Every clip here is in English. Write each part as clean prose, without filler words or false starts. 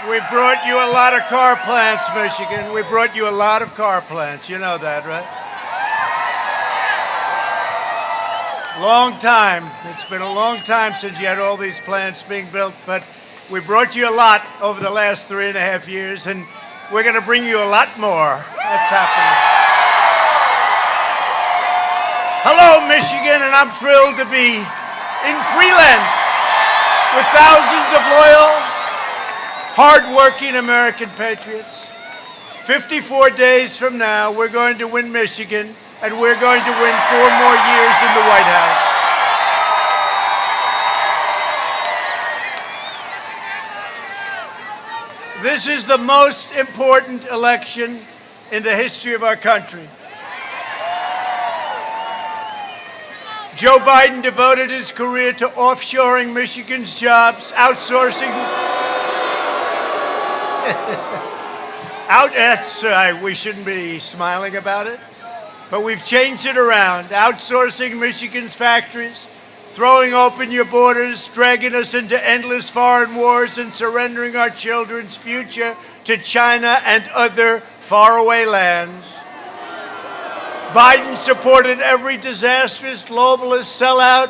We brought you a lot of car plants, Michigan. We brought you a lot of car plants. You know that, right? Long time. It's been a long time since you had all these plants being built, but we brought you a lot over the last 3.5 years, and we're going to bring you a lot more. That's happening. Hello, Michigan, and I'm thrilled to be in Freeland with thousands of loyal, hard-working American patriots. 54 days from now, we're going to win Michigan, and we're going to win 4 more years in the White House. This is the most important election in the history of our country. Joe Biden devoted his career to offshoring Michigan's jobs, outsourcing. We shouldn't be smiling about it, but we've changed it around. Outsourcing Michigan's factories, throwing open your borders, dragging us into endless foreign wars, and surrendering our children's future to China and other faraway lands. Biden supported every disastrous globalist sellout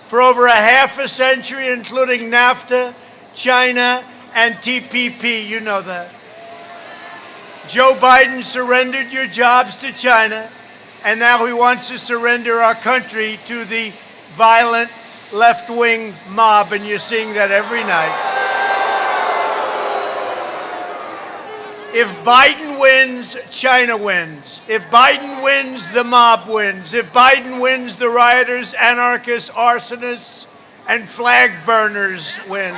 for over a half a century, including NAFTA, China, and TPP. You know that. Joe Biden surrendered your jobs to China, and now he wants to surrender our country to the violent left-wing mob, and you're seeing that every night. If Biden wins, China wins. If Biden wins, the mob wins. If Biden wins, the rioters, anarchists, arsonists, and flag burners win.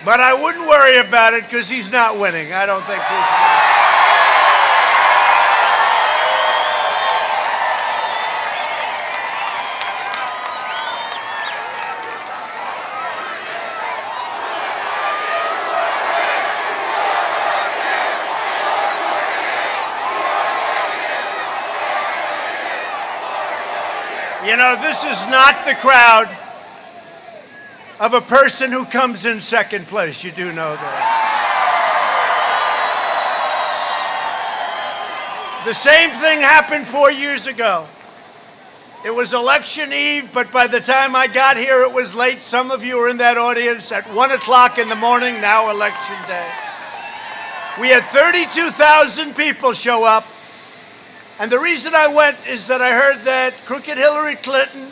But I wouldn't worry about it because he's not winning. I don't think he's winning. You know, this is not the crowd of a person who comes in second place. You do know that. The same thing happened 4 years ago. It was election eve, but by the time I got here, it was late. Some of you were in that audience at 1 o'clock in the morning, now election day. We had 32,000 people show up. And the reason I went is that I heard that crooked Hillary Clinton,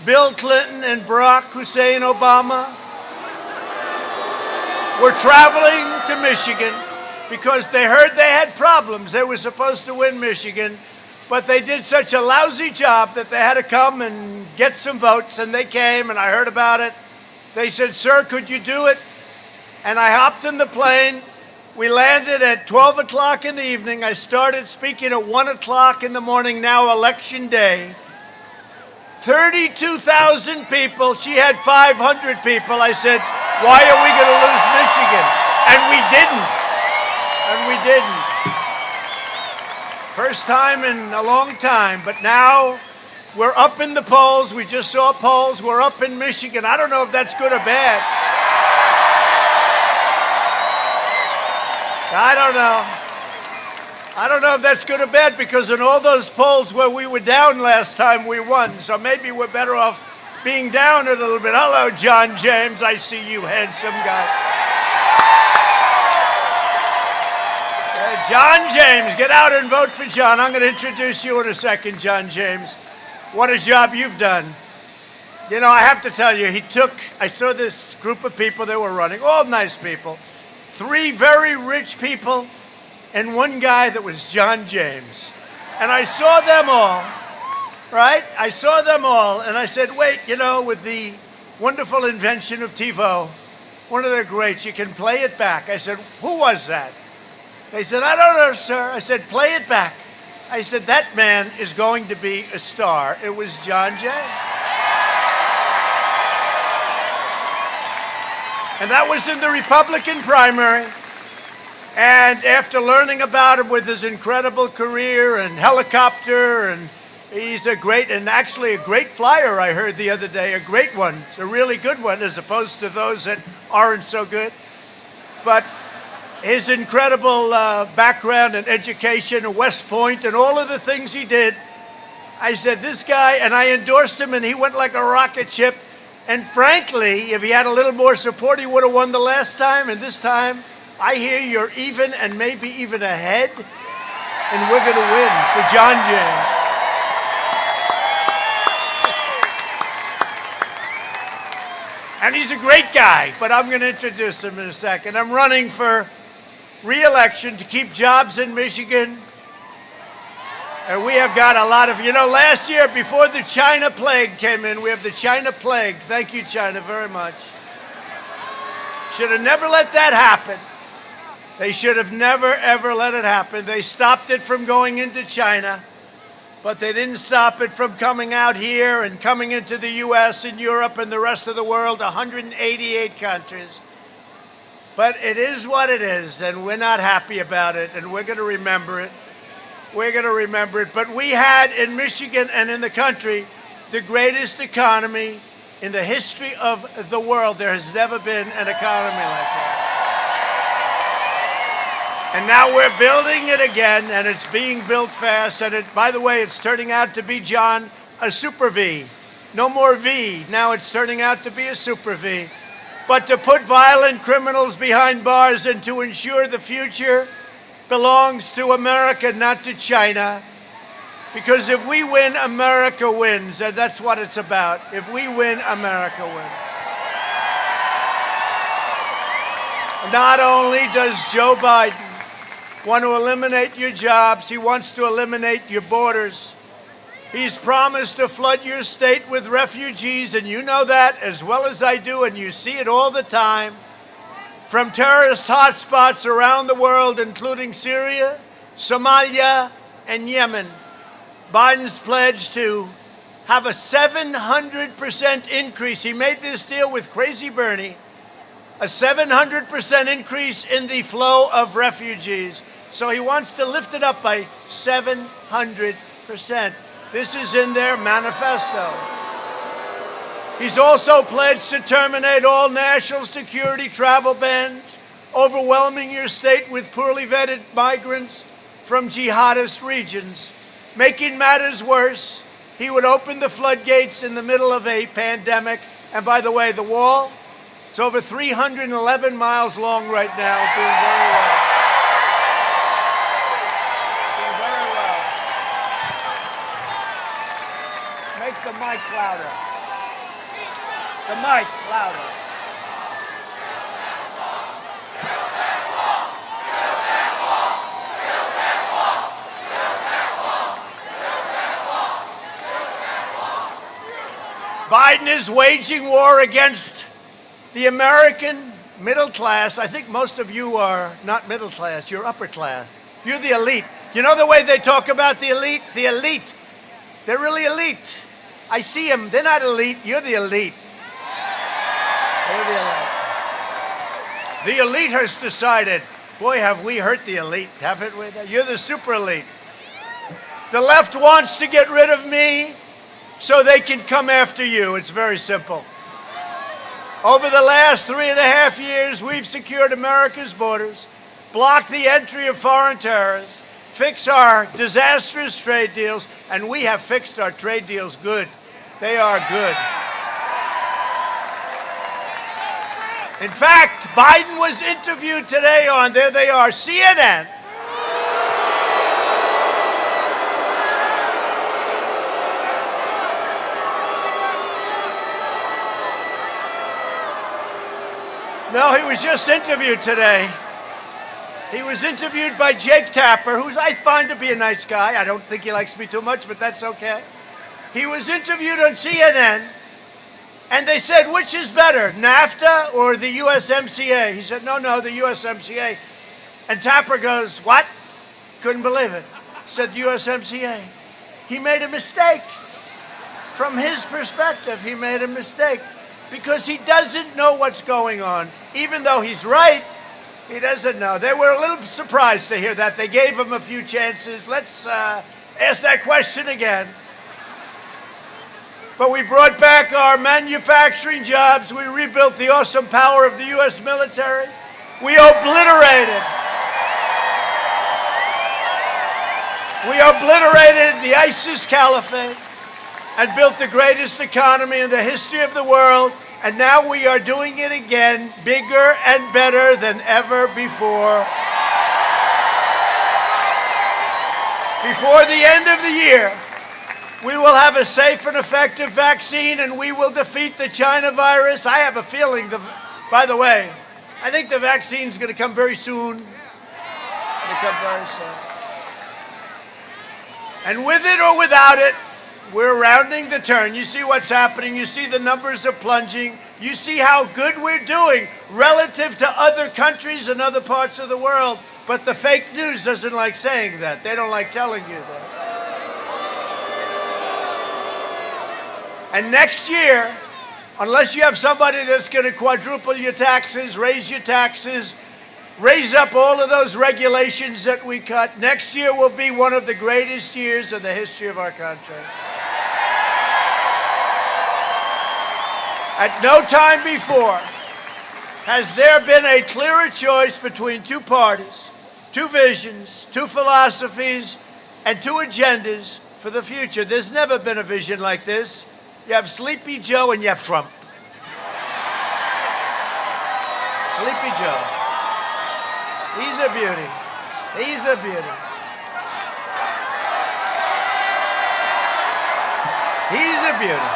Bill Clinton, and Barack Hussein Obama were traveling to Michigan because they heard they had problems. They were supposed to win Michigan, but they did such a lousy job that they had to come and get some votes, and they came, and I heard about it. They said, "Sir, could you do it?" And I hopped in the plane. We landed at 12 o'clock in the evening. I started speaking at 1 o'clock in the morning, now election day. 32,000 people. She had 500 people. I said, "Why are we going to lose Michigan?" And we didn't. And we didn't. First time in a long time. But now we're up in the polls. We just saw polls. We're up in Michigan. I don't know if that's good or bad. I don't know. I don't know if that's good or bad, because in all those polls where we were down last time, we won. So maybe we're better off being down a little bit. Hello, John James. I see you, handsome guy. John James, get out and vote for John. I'm going to introduce you in a second, John James. What a job you've done. You know, I have to tell you, I saw this group of people that were running, all nice people. 3 very rich people, and 1 guy that was John James. And I saw them all, right? I saw them all, and I said, wait, you know, with the wonderful invention of TiVo, one of the greats, you can play it back. I said, who was that? They said, I don't know, sir. I said, play it back. I said, that man is going to be a star. It was John James. And that was in the Republican primary. And after learning about him with his incredible career and helicopter and He's a great, and actually a great flyer, I heard the other day, a great one, a really good one, as opposed to those that aren't so good. But his incredible background and education at West Point and all of the things he did, I said, this guy, and I endorsed him, and he went like a rocket ship. And frankly, if he had a little more support, he would have won the last time. And this time, I hear you're even and maybe even ahead, and we're going to win for John James. And he's a great guy, but I'm going to introduce him in a second. I'm running for re-election to keep jobs in Michigan. And we have got a lot of, last year before the China plague came in, we have the China plague. Thank you, China, very much. Should have never let that happen. They should have never, ever let it happen. They stopped it from going into China, but they didn't stop it from coming out here and coming into the U.S. and Europe and the rest of the world, 188 countries. But it is what it is, and we're not happy about it, and we're going to remember it. We're going to remember it. But we had in Michigan and in the country the greatest economy in the history of the world. There has never been an economy like that. And now we're building it again, and it's being built fast. And by the way, it's turning out to be, John, a super V. No more V. Now it's turning out to be a super V. But to put violent criminals behind bars and to ensure the future belongs to America, not to China. Because if we win, America wins. And that's what it's about. If we win, America wins. Not only does Joe Biden want to eliminate your jobs, he wants to eliminate your borders. He's promised to flood your state with refugees, and you know that as well as I do, and you see it all the time. From terrorist hotspots around the world, including Syria, Somalia, and Yemen. Biden's pledged to have a 700% increase. He made this deal with Crazy Bernie. A 700% increase in the flow of refugees. So he wants to lift it up by 700%. This is in their manifesto. He's also pledged to terminate all national security travel bans, overwhelming your state with poorly vetted migrants from jihadist regions. Making matters worse, he would open the floodgates in the middle of a pandemic. And by the way, the wall, it's over 311 miles long right now, doing very well. Doing very well. Make the mic louder. The mic louder. Biden is waging war against the American middle class. I think most of you are not middle class, you're upper class. You're the elite. You know the way they talk about the elite? The elite. They're really elite. I see them. They're not elite. You're the elite. You're the elite. The elite has decided, boy, have we hurt the elite, haven't we? You're the super elite. The left wants to get rid of me so they can come after you. It's very simple. Over the last 3.5 years, we've secured America's borders, blocked the entry of foreign terrorists, fixed our disastrous trade deals, and we have fixed our trade deals good. They are good. In fact, Biden was interviewed today on, there they are, CNN. No, he was just interviewed today. He was interviewed by Jake Tapper, who I find to be a nice guy. I don't think he likes me too much, but that's okay. He was interviewed on CNN, and they said, which is better, NAFTA or the USMCA? He said, no, the USMCA. And Tapper goes, what? Couldn't believe it. He said, USMCA. He made a mistake. From his perspective, he made a mistake. Because he doesn't know what's going on. Even though he's right, he doesn't know. They were a little surprised to hear that. They gave him a few chances. Let's ask that question again. But we brought back our manufacturing jobs. We rebuilt the awesome power of the U.S. military. We obliterated the ISIS caliphate and built the greatest economy in the history of the world. And now we are doing it again, bigger and better than ever before. Before the end of the year, we will have a safe and effective vaccine, and we will defeat the China virus. I have a feeling, by the way, I think the vaccine's going to come very soon. And with it or without it, we're rounding the turn. You see what's happening. You see the numbers are plunging. You see how good we're doing relative to other countries and other parts of the world. But the fake news doesn't like saying that. They don't like telling you that. And next year, unless you have somebody that's going to quadruple your taxes, raise up all of those regulations that we cut, next year will be one of the greatest years in the history of our country. At no time before has there been a clearer choice between two parties, two visions, two philosophies, and two agendas for the future. There's never been a vision like this. You have Sleepy Joe and you have Trump. Sleepy Joe. He's a beauty. He's a beauty. He's a beauty.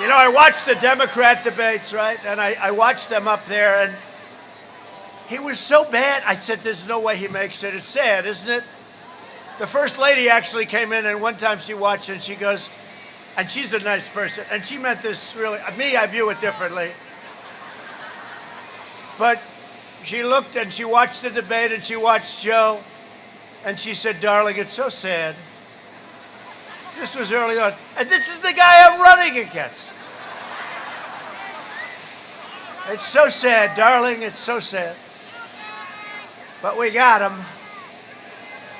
You know, I watched the Democrat debates, right? And I watched them up there, and he was so bad. I said, there's no way he makes it. It's sad, isn't it? The First Lady actually came in, and one time she watched, and she goes, and she's a nice person, and she meant this really, me, I view it differently. But she looked, and she watched the debate, and she watched Joe, and she said, darling, it's so sad. This was early on. And this is the guy I'm running against. It's so sad, darling. It's so sad. But we got him.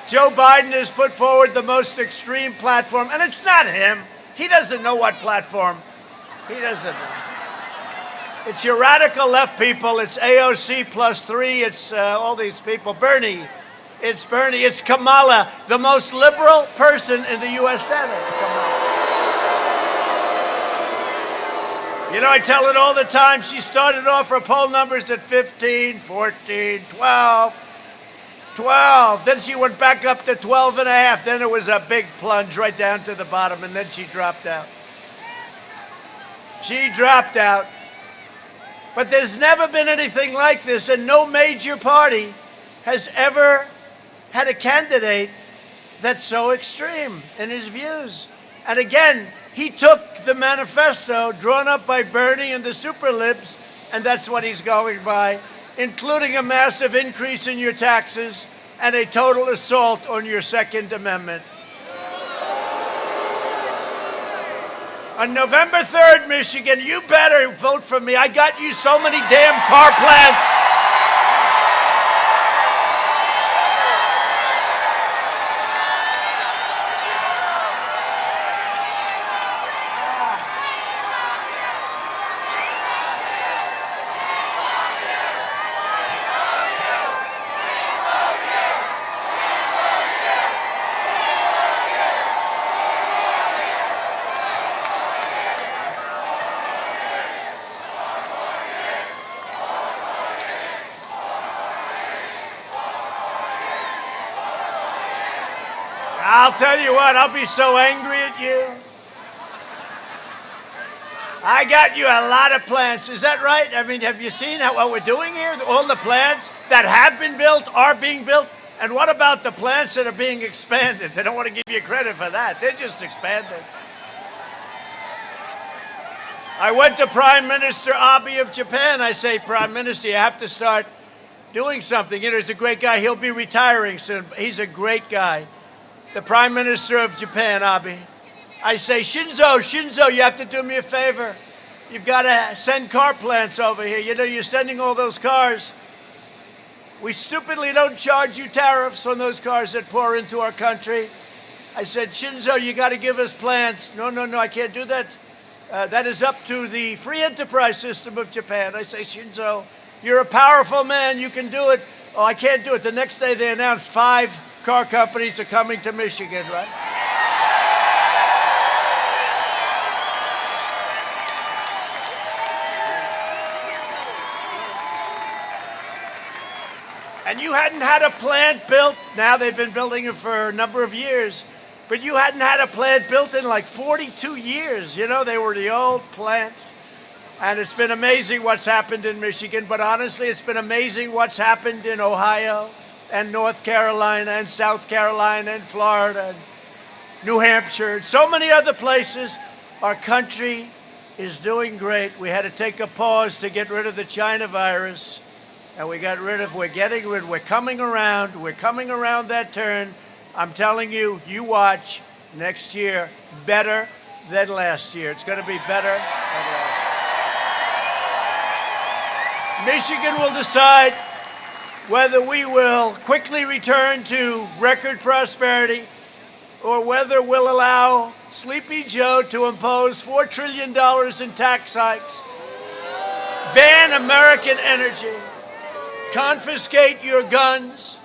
Joe Biden has put forward the most extreme platform. And it's not him. He doesn't know what platform. He doesn't know. It's your radical left people. It's AOC +3. It's all these people. Bernie. It's Bernie. It's Kamala, the most liberal person in the U.S. Senate. Kamala. You know, I tell it all the time. She started off her poll numbers at 15, 14, 12. Then she went back up to 12 and a half. Then it was a big plunge right down to the bottom, and then she dropped out. She dropped out. But there's never been anything like this, and no major party has ever had a candidate that's so extreme in his views. And again, he took the manifesto drawn up by Bernie and the super libs, and that's what he's going by, including a massive increase in your taxes and a total assault on your Second Amendment. On November 3rd, Michigan, you better vote for me. I got you so many damn car plants. I'll tell you what, I'll be so angry at you. I got you a lot of plants. Is that right? I mean, have you seen what we're doing here? All the plants that have been built are being built. And what about the plants that are being expanded? They don't want to give you credit for that. They're just expanded. I went to Prime Minister Abe of Japan. I say, Prime Minister, you have to start doing something. You know, he's a great guy. He'll be retiring soon. He's a great guy. The Prime Minister of Japan, Abe. I say, Shinzo, you have to do me a favor. You've got to send car plants over here. You know, you're sending all those cars. We stupidly don't charge you tariffs on those cars that pour into our country. I said, Shinzo, you got to give us plants. No, I can't do that. That is up to the free enterprise system of Japan. I say, Shinzo, you're a powerful man. You can do it. Oh, I can't do it. The next day they announced 5 car companies are coming to Michigan, right? And you hadn't had a plant built. Now they've been building it for a number of years. But you hadn't had a plant built in like 42 years. You know, they were the old plants. And it's been amazing what's happened in Michigan. But honestly, it's been amazing what's happened in Ohio and North Carolina and South Carolina and Florida and New Hampshire and so many other places. Our country is doing great. We had to take a pause to get rid of the China virus. And we're coming around that turn. I'm telling you, you watch next year better than last year. It's going to be better than last year. Michigan will decide whether we will quickly return to record prosperity or whether we'll allow Sleepy Joe to impose $4 trillion in tax hikes, ban American energy, confiscate your guns,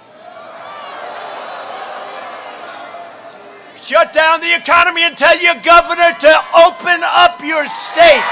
shut down the economy and tell your governor to open up your state.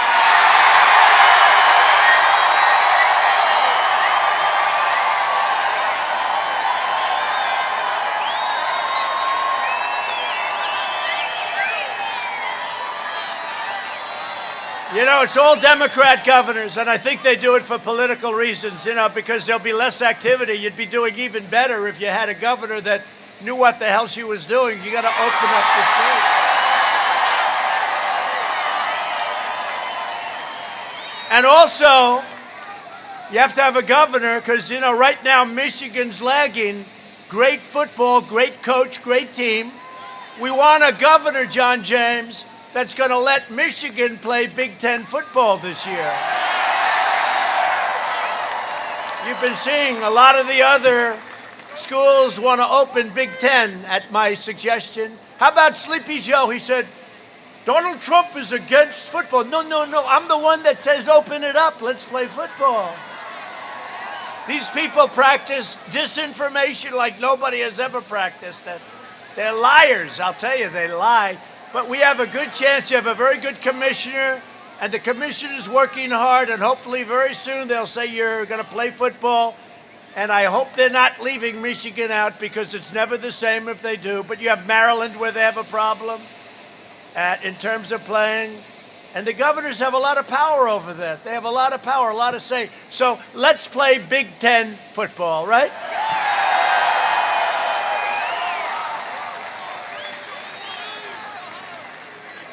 You know, it's all Democrat governors, and I think they do it for political reasons, you know, because there'll be less activity. You'd be doing even better if you had a governor that knew what the hell she was doing. You got to open up the state. And also, you have to have a governor because, you know, right now Michigan's lagging. Great football, great coach, great team. We want a governor, John James, that's going to let Michigan play Big Ten football this year. You've been seeing a lot of the other schools want to open Big Ten at my suggestion. How about Sleepy Joe? He said, Donald Trump is against football. No. I'm the one that says open it up. Let's play football. These people practice disinformation like nobody has ever practiced it. They're liars. I'll tell you, they lie. But we have a good chance. You have a very good commissioner, and the commission is working hard, and hopefully very soon they'll say you're going to play football. And I hope they're not leaving Michigan out because it's never the same if they do. But you have Maryland where they have a problem in terms of playing. And the governors have a lot of power over that. They have a lot of power, a lot of say. So let's play Big Ten football, right?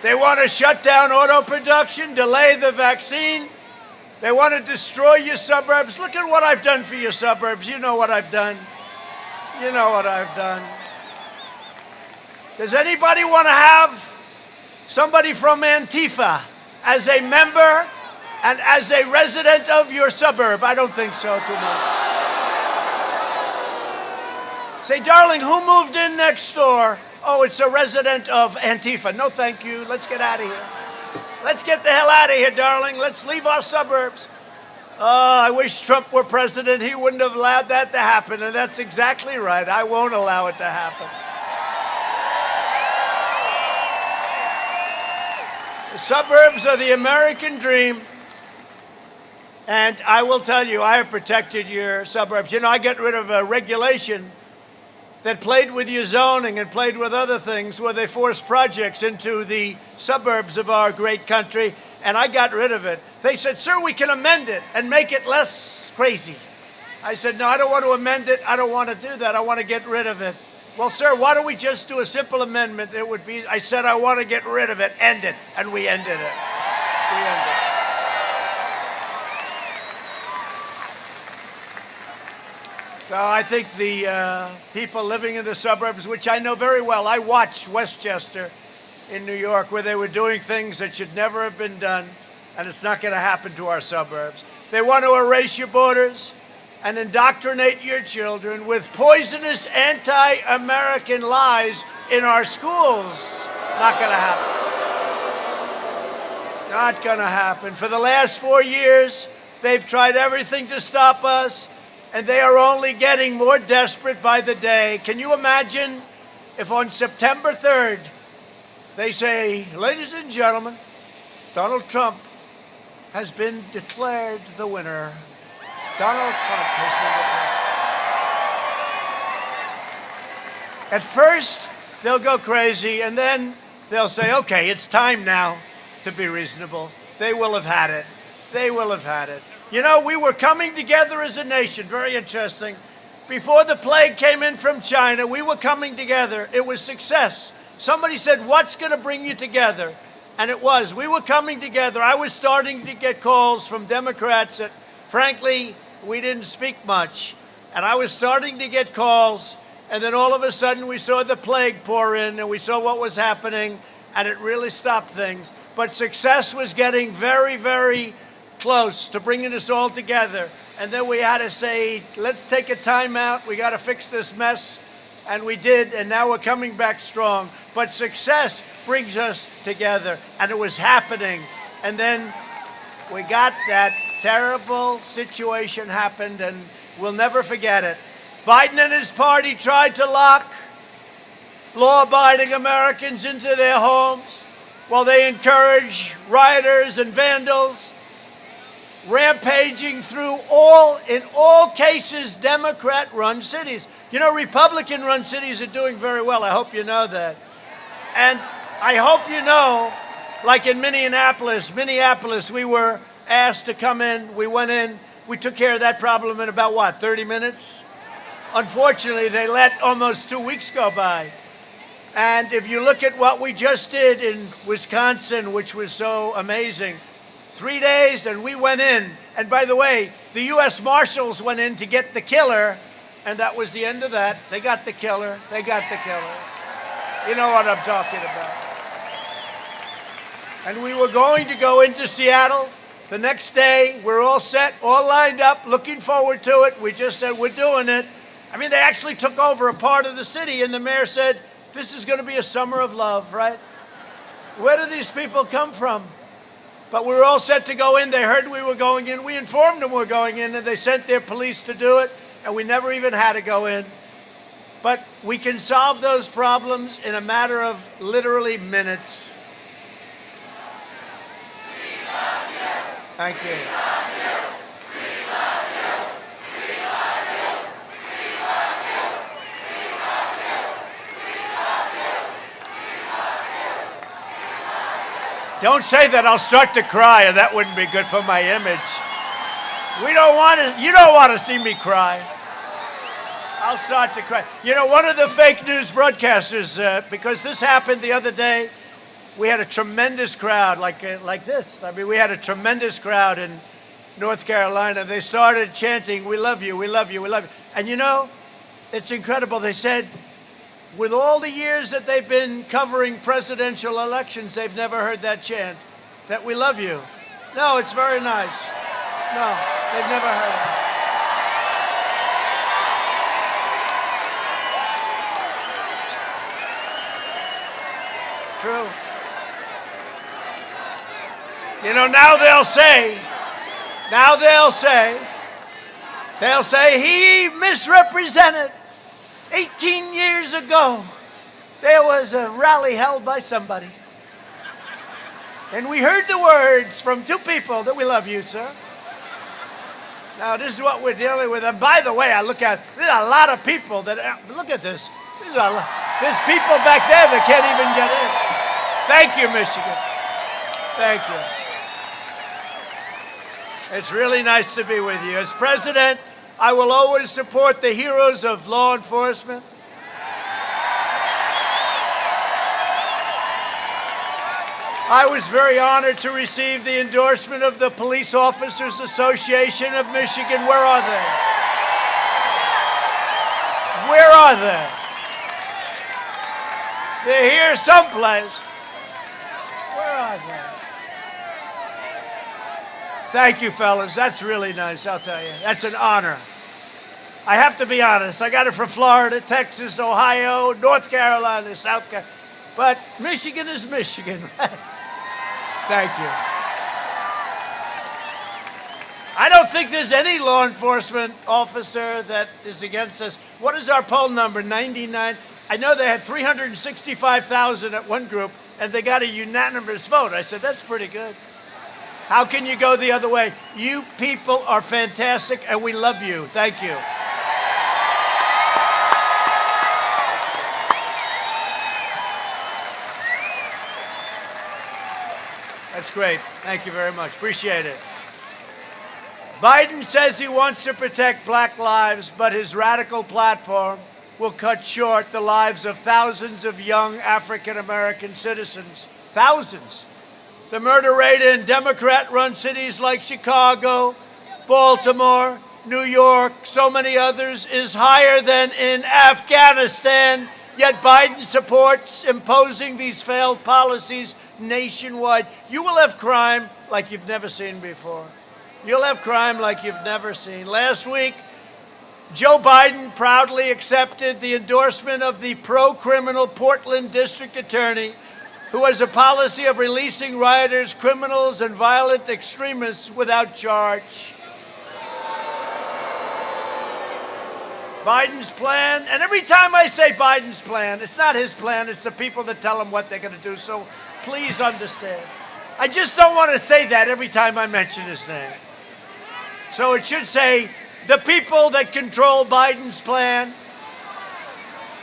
They want to shut down auto production, delay the vaccine. They want to destroy your suburbs. Look at what I've done for your suburbs. You know what I've done. You know what I've done. Does anybody want to have somebody from Antifa as a member and as a resident of your suburb? I don't think so too much. Say, darling, who moved in next door? Oh, it's a resident of Antifa. No, thank you. Let's get out of here. Let's get the hell out of here, darling. Let's leave our suburbs. Oh, I wish Trump were president. He wouldn't have allowed that to happen. And that's exactly right. I won't allow it to happen. The suburbs are the American dream. And I will tell you, I have protected your suburbs. You know, I get rid of a regulation that played with your zoning and played with other things where they forced projects into the suburbs of our great country, and I got rid of it. They said, sir, we can amend it and make it less crazy. I said, no, I don't want to amend it. I don't want to do that. I want to get rid of it. Well, sir, why don't we just do a simple amendment? It would be, I said, I want to get rid of it, end it, and we ended it. We ended it. So I think the people living in the suburbs, which I know very well, I watched Westchester in New York where they were doing things that should never have been done. and it's not going to happen to our suburbs. They want to erase your borders and indoctrinate your children with poisonous anti-American lies in our schools. Not going to happen. Not going to happen. For the last 4 years, they've tried everything to stop us, and they are only getting more desperate by the day. Can you imagine if on September 3rd, they say, ladies and gentlemen, Donald Trump has been declared the winner. Donald Trump has been declared. At first, they'll go crazy, and then they'll say, okay, it's time now to be reasonable. They will have had it. They will have had it. You know, we were coming together as a nation. Very interesting. Before the plague came in from China, we were coming together. It was success. Somebody said, what's going to bring you together? And it was. We were coming together. I was starting to get calls from Democrats that, frankly, we didn't speak much. And I was starting to get calls. And then all of a sudden, we saw the plague pour in, and we saw what was happening, and it really stopped things. But success was getting very, very close to bringing us all together. And then we had to say, let's take a time out. We got to fix this mess. And we did, and now we're coming back strong. But success brings us together, and it was happening. And then we got that terrible situation happened, and we'll never forget it. Biden and his party tried to lock law-abiding Americans into their homes while they encourage rioters and vandals rampaging through in all cases, Democrat-run cities. You know, Republican-run cities are doing very well. I hope you know that. And I hope you know, like in Minneapolis, we were asked to come in. We went in. We took care of that problem in about, 30 minutes? Unfortunately, they let almost 2 weeks go by. And if you look at what we just did in Wisconsin, which was so amazing, 3 days, and we went in. And by the way, the U.S. Marshals went in to get the killer, and that was the end of that. They got the killer. They got the killer. You know what I'm talking about. And we were going to go into Seattle the next day. We're all set, all lined up, looking forward to it. We just said, we're doing it. I mean, they actually took over a part of the city, and the mayor said, this is going to be a summer of love, right? Where do these people come from? But we were all set to go in. They heard we were going in. We informed them we were going in, and they sent their police to do it, and we never even had to go in. But we can solve those problems in a matter of literally minutes. Thank you. Don't say that, I'll start to cry, and that wouldn't be good for my image. You don't want to see me cry. I'll start to cry. You know, one of the fake news broadcasters, because this happened the other day, we had a tremendous crowd like this. I mean, we had a tremendous crowd in North Carolina. They started chanting, we love you, we love you, we love you. And you know, it's incredible. They said, with all the years that they've been covering presidential elections, they've never heard that chant, that we love you. No, it's very nice. No, they've never heard it. True. You know, now they'll say, he misrepresented. 18 years ago, there was a rally held by somebody. And we heard the words from two people that we love you, sir. Now, this is what we're dealing with. And by the way, there's a lot of people that, look at this. There's people back there that can't even get in. Thank you, Michigan. Thank you. It's really nice to be with you. As president, I will always support the heroes of law enforcement. I was very honored to receive the endorsement of the Police Officers Association of Michigan. Where are they? Where are they? They're here someplace. Where are they? Thank you, fellas. That's really nice, I'll tell you. That's an honor. I have to be honest. I got it from Florida, Texas, Ohio, North Carolina, South Carolina. But Michigan is Michigan. Thank you. I don't think there's any law enforcement officer that is against us. What is our poll number? 99? I know they had 365,000 at one group, and they got a unanimous vote. I said, that's pretty good. How can you go the other way? You people are fantastic, and we love you. Thank you. That's great. Thank you very much. Appreciate it. Biden says he wants to protect black lives, but his radical platform will cut short the lives of thousands of young African-American citizens. Thousands. The murder rate in Democrat-run cities like Chicago, Baltimore, New York, so many others, is higher than in Afghanistan, yet Biden supports imposing these failed policies nationwide. You will have crime like you've never seen before. You'll have crime like you've never seen. Last week, Joe Biden proudly accepted the endorsement of the pro-criminal Portland district attorney, who has a policy of releasing rioters, criminals, and violent extremists without charge. Biden's plan, and every time I say Biden's plan, it's not his plan, it's the people that tell him what they're going to do, so please understand. I just don't want to say that every time I mention his name. So it should say, the people that control Biden's plan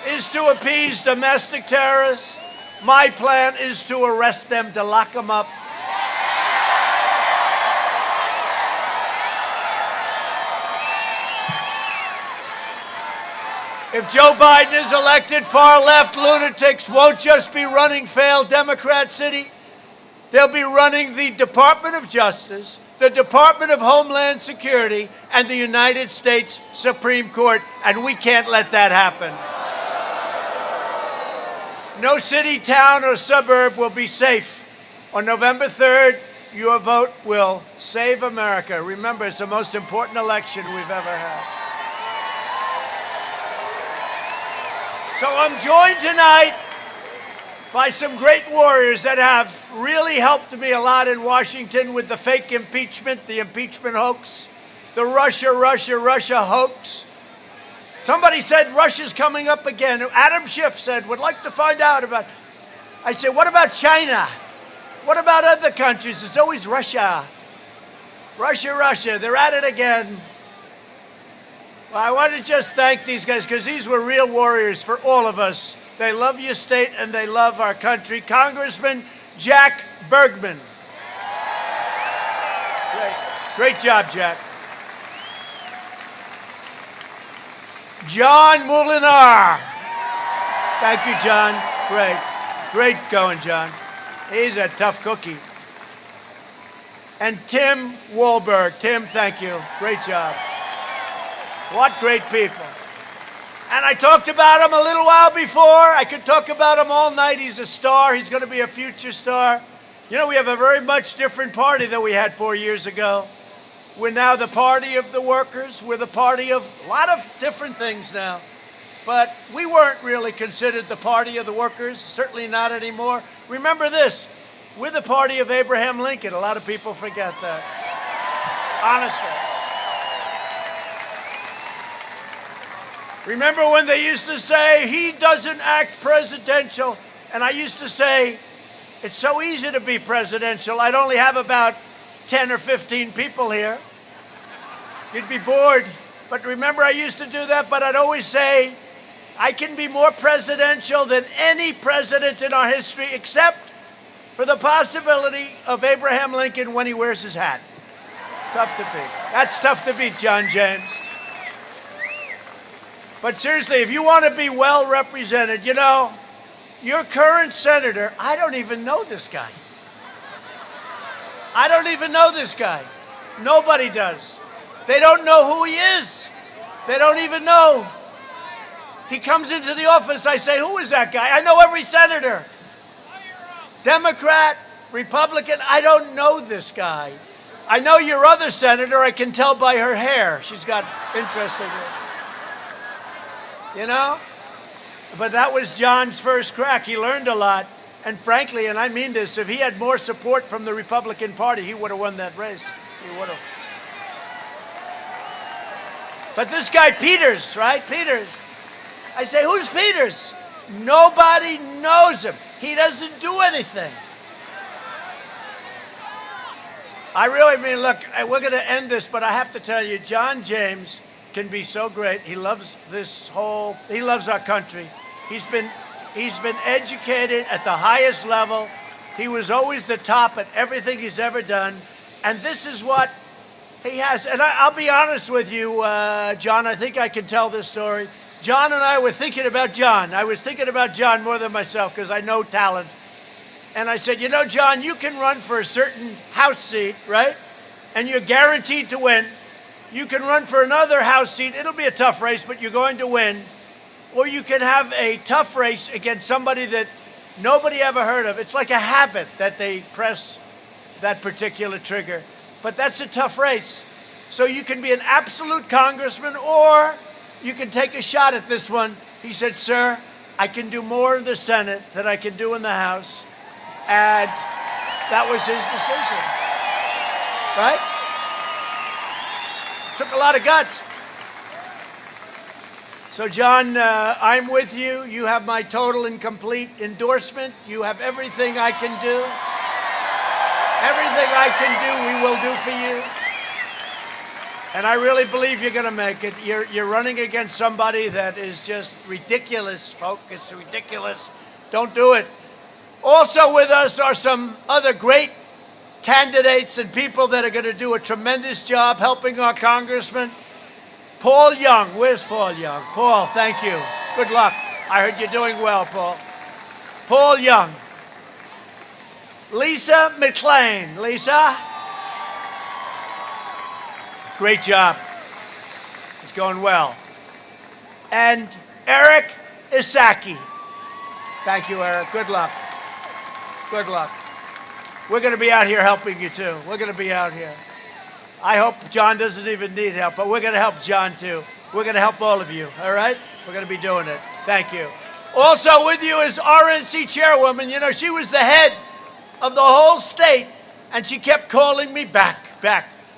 is to appease domestic terrorists. My plan is to arrest them, to lock them up. If Joe Biden is elected, far-left lunatics won't just be running failed Democrat city. They'll be running the Department of Justice, the Department of Homeland Security, and the United States Supreme Court, and we can't let that happen. No city, town, or suburb will be safe. On November 3rd, your vote will save America. Remember, it's the most important election we've ever had. So I'm joined tonight by some great warriors that have really helped me a lot in Washington with the fake impeachment, the impeachment hoax, the Russia hoax. Somebody said Russia's coming up again. Adam Schiff said, would like to find out about. I said, what about China? What about other countries? It's always Russia. Russia. They're at it again. Well, I want to just thank these guys because these were real warriors for all of us. They love your state and they love our country. Congressman Jack Bergman. Great job, Jack. John Moulinar. Thank you, John. Great going, John. He's a tough cookie. And Tim Wahlberg. Tim, thank you. Great job. What great people. And I talked about him a little while before. I could talk about him all night. He's a star. He's going to be a future star. You know, we have a very much different party than we had 4 years ago. We're now the party of the workers. We're the party of a lot of different things now. But we weren't really considered the party of the workers, certainly not anymore. Remember this, we're the party of Abraham Lincoln. A lot of people forget that. Honestly. Remember when they used to say, he doesn't act presidential? And I used to say, it's so easy to be presidential. I'd only have about 10 or 15 people here. You'd be bored. But remember, I used to do that, but I'd always say, I can be more presidential than any president in our history, except for the possibility of Abraham Lincoln when he wears his hat. Tough to beat. That's tough to beat, John James. But seriously, if you want to be well represented, you know, your current senator, I don't even know this guy. I don't even know this guy. Nobody does. They don't know who he is. They don't even know. He comes into the office, I say, who is that guy? I know every senator. Democrat, Republican, I don't know this guy. I know your other senator, I can tell by her hair. She's got interesting hair. You know? But that was John's first crack. He learned a lot. And frankly, and I mean this, if he had more support from the Republican Party, he would have won that race. He would have. But this guy Peters, right? Peters. I say, who's Peters? Nobody knows him. He doesn't do anything. I really mean, look, we're going to end this, but I have to tell you, John James can be so great. He loves he loves our country. He's been educated at the highest level. He was always the top at everything he's ever done. And this is what he has. And I'll be honest with you, John, I think I can tell this story. John and I were thinking about John. I was thinking about John more than myself because I know talent. And I said, you know, John, you can run for a certain House seat, right? And you're guaranteed to win. You can run for another House seat. It'll be a tough race, but you're going to win. Or you can have a tough race against somebody that nobody ever heard of. It's like a habit that they press that particular trigger. But that's a tough race. So you can be an absolute congressman, or you can take a shot at this one. He said, sir, I can do more in the Senate than I can do in the House. And that was his decision, right? Took a lot of guts. So, John, I'm with you. You have my total and complete endorsement. You have everything I can do. Everything I can do, we will do for you. And I really believe you're going to make it. You're running against somebody that is just ridiculous, folks. It's ridiculous. Don't do it. Also with us are some other great candidates and people that are going to do a tremendous job helping our congressman. Paul Young. Where's Paul Young? Paul, thank you. Good luck. I heard you're doing well, Paul. Paul Young. Lisa McLean. Lisa? Great job. It's going well. And Eric Isaki. Thank you, Eric. Good luck. Good luck. We're going to be out here helping you, too. We're going to be out here. I hope John doesn't even need help, but we're going to help John, too. We're going to help all of you, all right? We're going to be doing it. Thank you. Also with you is RNC chairwoman. You know, she was the head of the whole state, and she kept calling me back.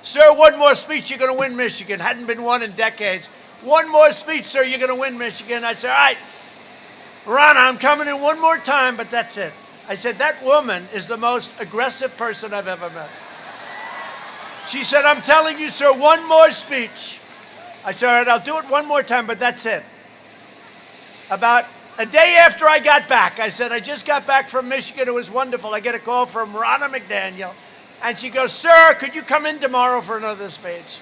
Sir, one more speech, you're going to win Michigan. Hadn't been won in decades. One more speech, sir, you're going to win Michigan. I said, all right, Ronna, I'm coming in one more time, but that's it. I said, that woman is the most aggressive person I've ever met. She said, I'm telling you, sir, one more speech. I said, all right, I'll do it one more time, but that's it. About a day after I got back, I said, I just got back from Michigan. It was wonderful. I get a call from Ronna McDaniel, and she goes, sir, could you come in tomorrow for another speech?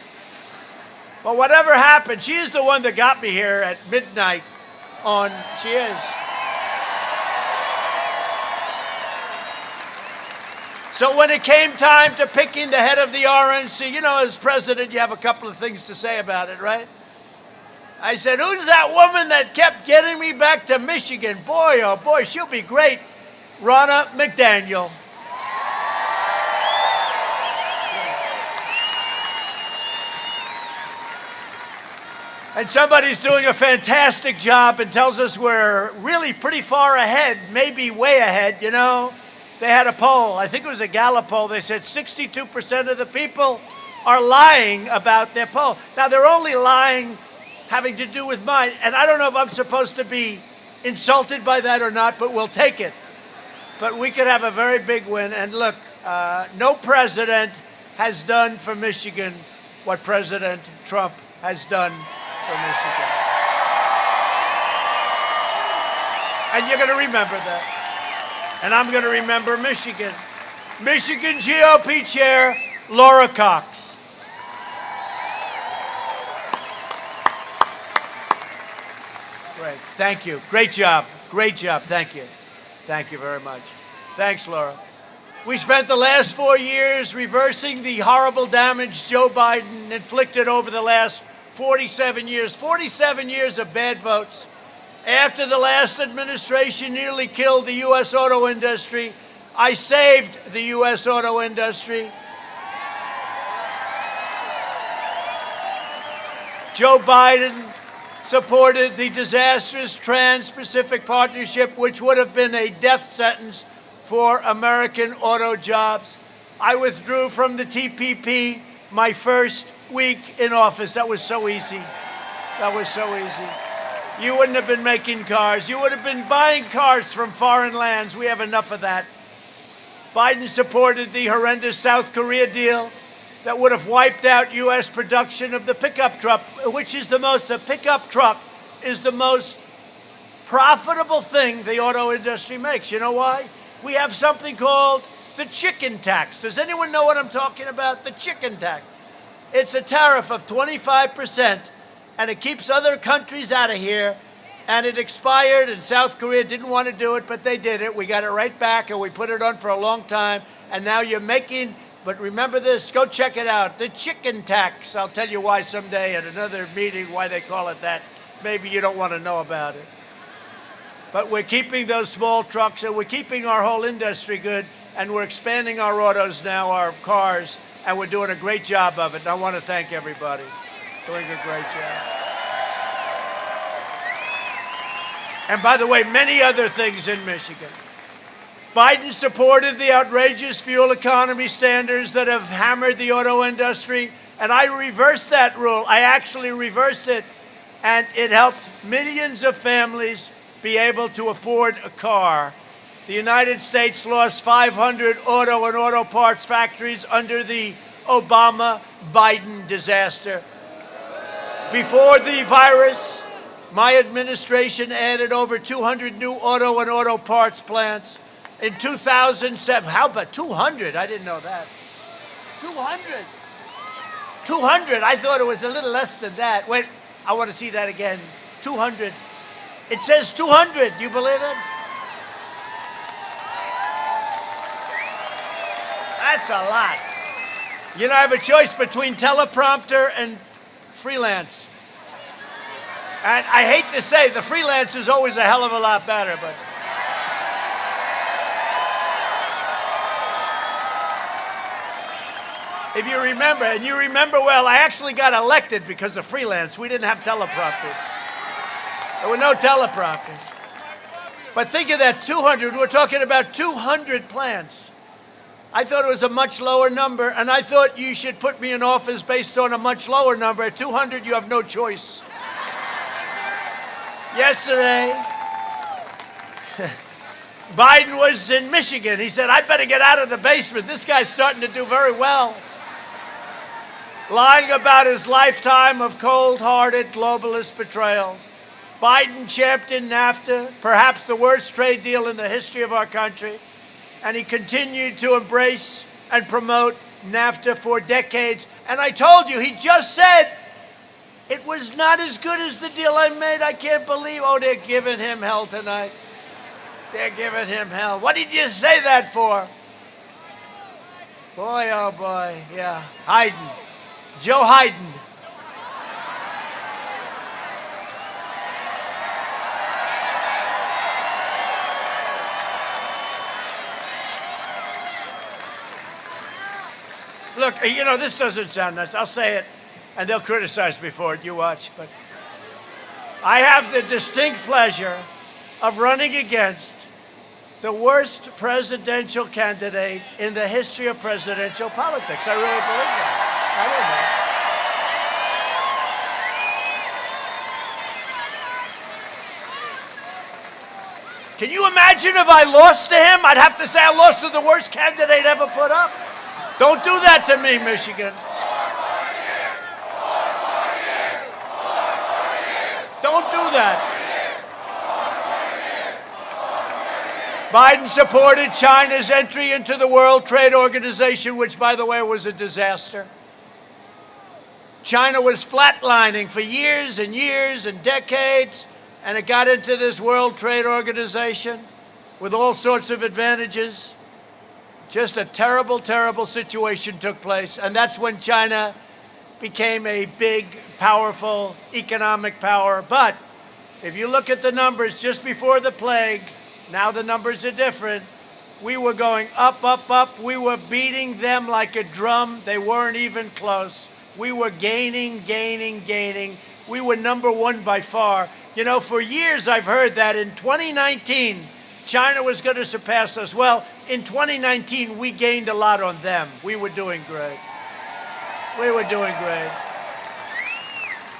Well, whatever happened, she is the one that got me here at midnight on, she is. So when it came time to picking the head of the RNC, you know, as president, you have a couple of things to say about it, right? I said, who's that woman that kept getting me back to Michigan? Boy, oh boy, she'll be great. Ronna McDaniel. And somebody's doing a fantastic job and tells us we're really pretty far ahead, maybe way ahead, you know. They had a poll, I think it was a Gallup poll, they said 62% of the people are lying about their poll. Now, they're only lying having to do with mine, and I don't know if I'm supposed to be insulted by that or not, but we'll take it. But we could have a very big win, and look, no president has done for Michigan what President Trump has done for Michigan. And you're going to remember that. And I'm going to remember Michigan. Michigan GOP Chair Laura Cox. Great. Thank you. Great job. Great job. Thank you. Thank you very much. Thanks, Laura. We spent the last 4 years reversing the horrible damage Joe Biden inflicted over the last 47 years. 47 years of bad votes. After the last administration nearly killed the U.S. auto industry, I saved the U.S. auto industry. Joe Biden supported the disastrous Trans-Pacific Partnership, which would have been a death sentence for American auto jobs. I withdrew from the TPP my first week in office. That was so easy. That was so easy. You wouldn't have been making cars. You would have been buying cars from foreign lands. We have enough of that. Biden supported the horrendous South Korea deal that would have wiped out U.S. production of the pickup truck, which is a pickup truck is the most profitable thing the auto industry makes. You know why? We have something called the chicken tax. Does anyone know what I'm talking about? The chicken tax. It's a tariff of 25%, and it keeps other countries out of here. And it expired, and South Korea didn't want to do it, but they did it. We got it right back, and we put it on for a long time. And now you're making, but remember this, go check it out, the chicken tax. I'll tell you why someday at another meeting why they call it that. Maybe you don't want to know about it. But we're keeping those small trucks, and we're keeping our whole industry good, and we're expanding our autos now, our cars, and we're doing a great job of it. And I want to thank everybody. Doing a great job. And by the way, many other things in Michigan. Biden supported the outrageous fuel economy standards that have hammered the auto industry, and I reversed that rule. I actually reversed it, and it helped millions of families be able to afford a car. The United States lost 500 auto and auto parts factories under the Obama-Biden disaster. Before the virus, my administration added over 200 new auto and auto parts plants. In 2007, how about 200? I didn't know that. 200. 200. I thought it was a little less than that. Wait, I want to see that again. 200. It says 200. You believe it? That's a lot. You know, I have a choice between teleprompter and freelance. And I hate to say, the freelance is always a hell of a lot better, but. If you remember, and you remember well, I actually got elected because of freelance. We didn't have teleprompters. There were no teleprompters. But think of that, 200. We're talking about 200 plants. I thought it was a much lower number, and I thought you should put me in office based on a much lower number. At 200, you have no choice. Yesterday, Biden was in Michigan. He said, I better get out of the basement. This guy's starting to do very well. Lying about his lifetime of cold-hearted globalist betrayals. Biden championed NAFTA, perhaps the worst trade deal in the history of our country, and he continued to embrace and promote NAFTA for decades. And I told you, he just said, it was not as good as the deal I made. I can't believe, oh, they're giving him hell tonight. They're giving him hell. What did you say that for? Boy, oh boy, yeah. Hayden. Joe Hayden. Look, you know, this doesn't sound nice. I'll say it, and they'll criticize me for it. You watch. But I have the distinct pleasure of running against the worst presidential candidate in the history of presidential politics. I really believe that. I don't know. Can you imagine if I lost to him? I'd have to say I lost to the worst candidate ever put up. Don't do that to me, Michigan. Don't do that. Biden supported China's entry into the World Trade Organization, which, by the way, was a disaster. China was flatlining for years and years and decades, and it got into this World Trade Organization with all sorts of advantages. Just a terrible, terrible situation took place, and that's when China became a big, powerful economic power. But if you look at the numbers just before the plague, now the numbers are different. We were going up, up, up. We were beating them like a drum. They weren't even close. we were gaining. We were number one by far. You know, for years I've heard that in 2019, China was going to surpass us. Well, in 2019, we gained a lot on them. We were doing great. We were doing great.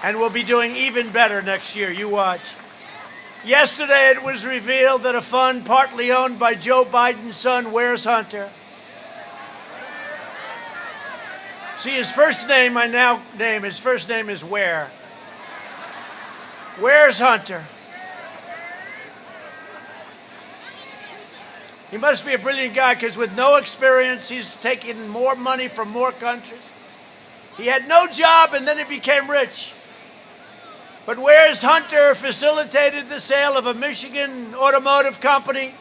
And we'll be doing even better next year. You watch. Yesterday, it was revealed that a fund partly owned by Joe Biden's son, Where's Hunter? See, his first name, I now name, his first name is Where. Where's Hunter? He must be a brilliant guy because with no experience, he's taking more money from more countries. He had no job and then he became rich. But Where's Hunter facilitated the sale of a Michigan automotive company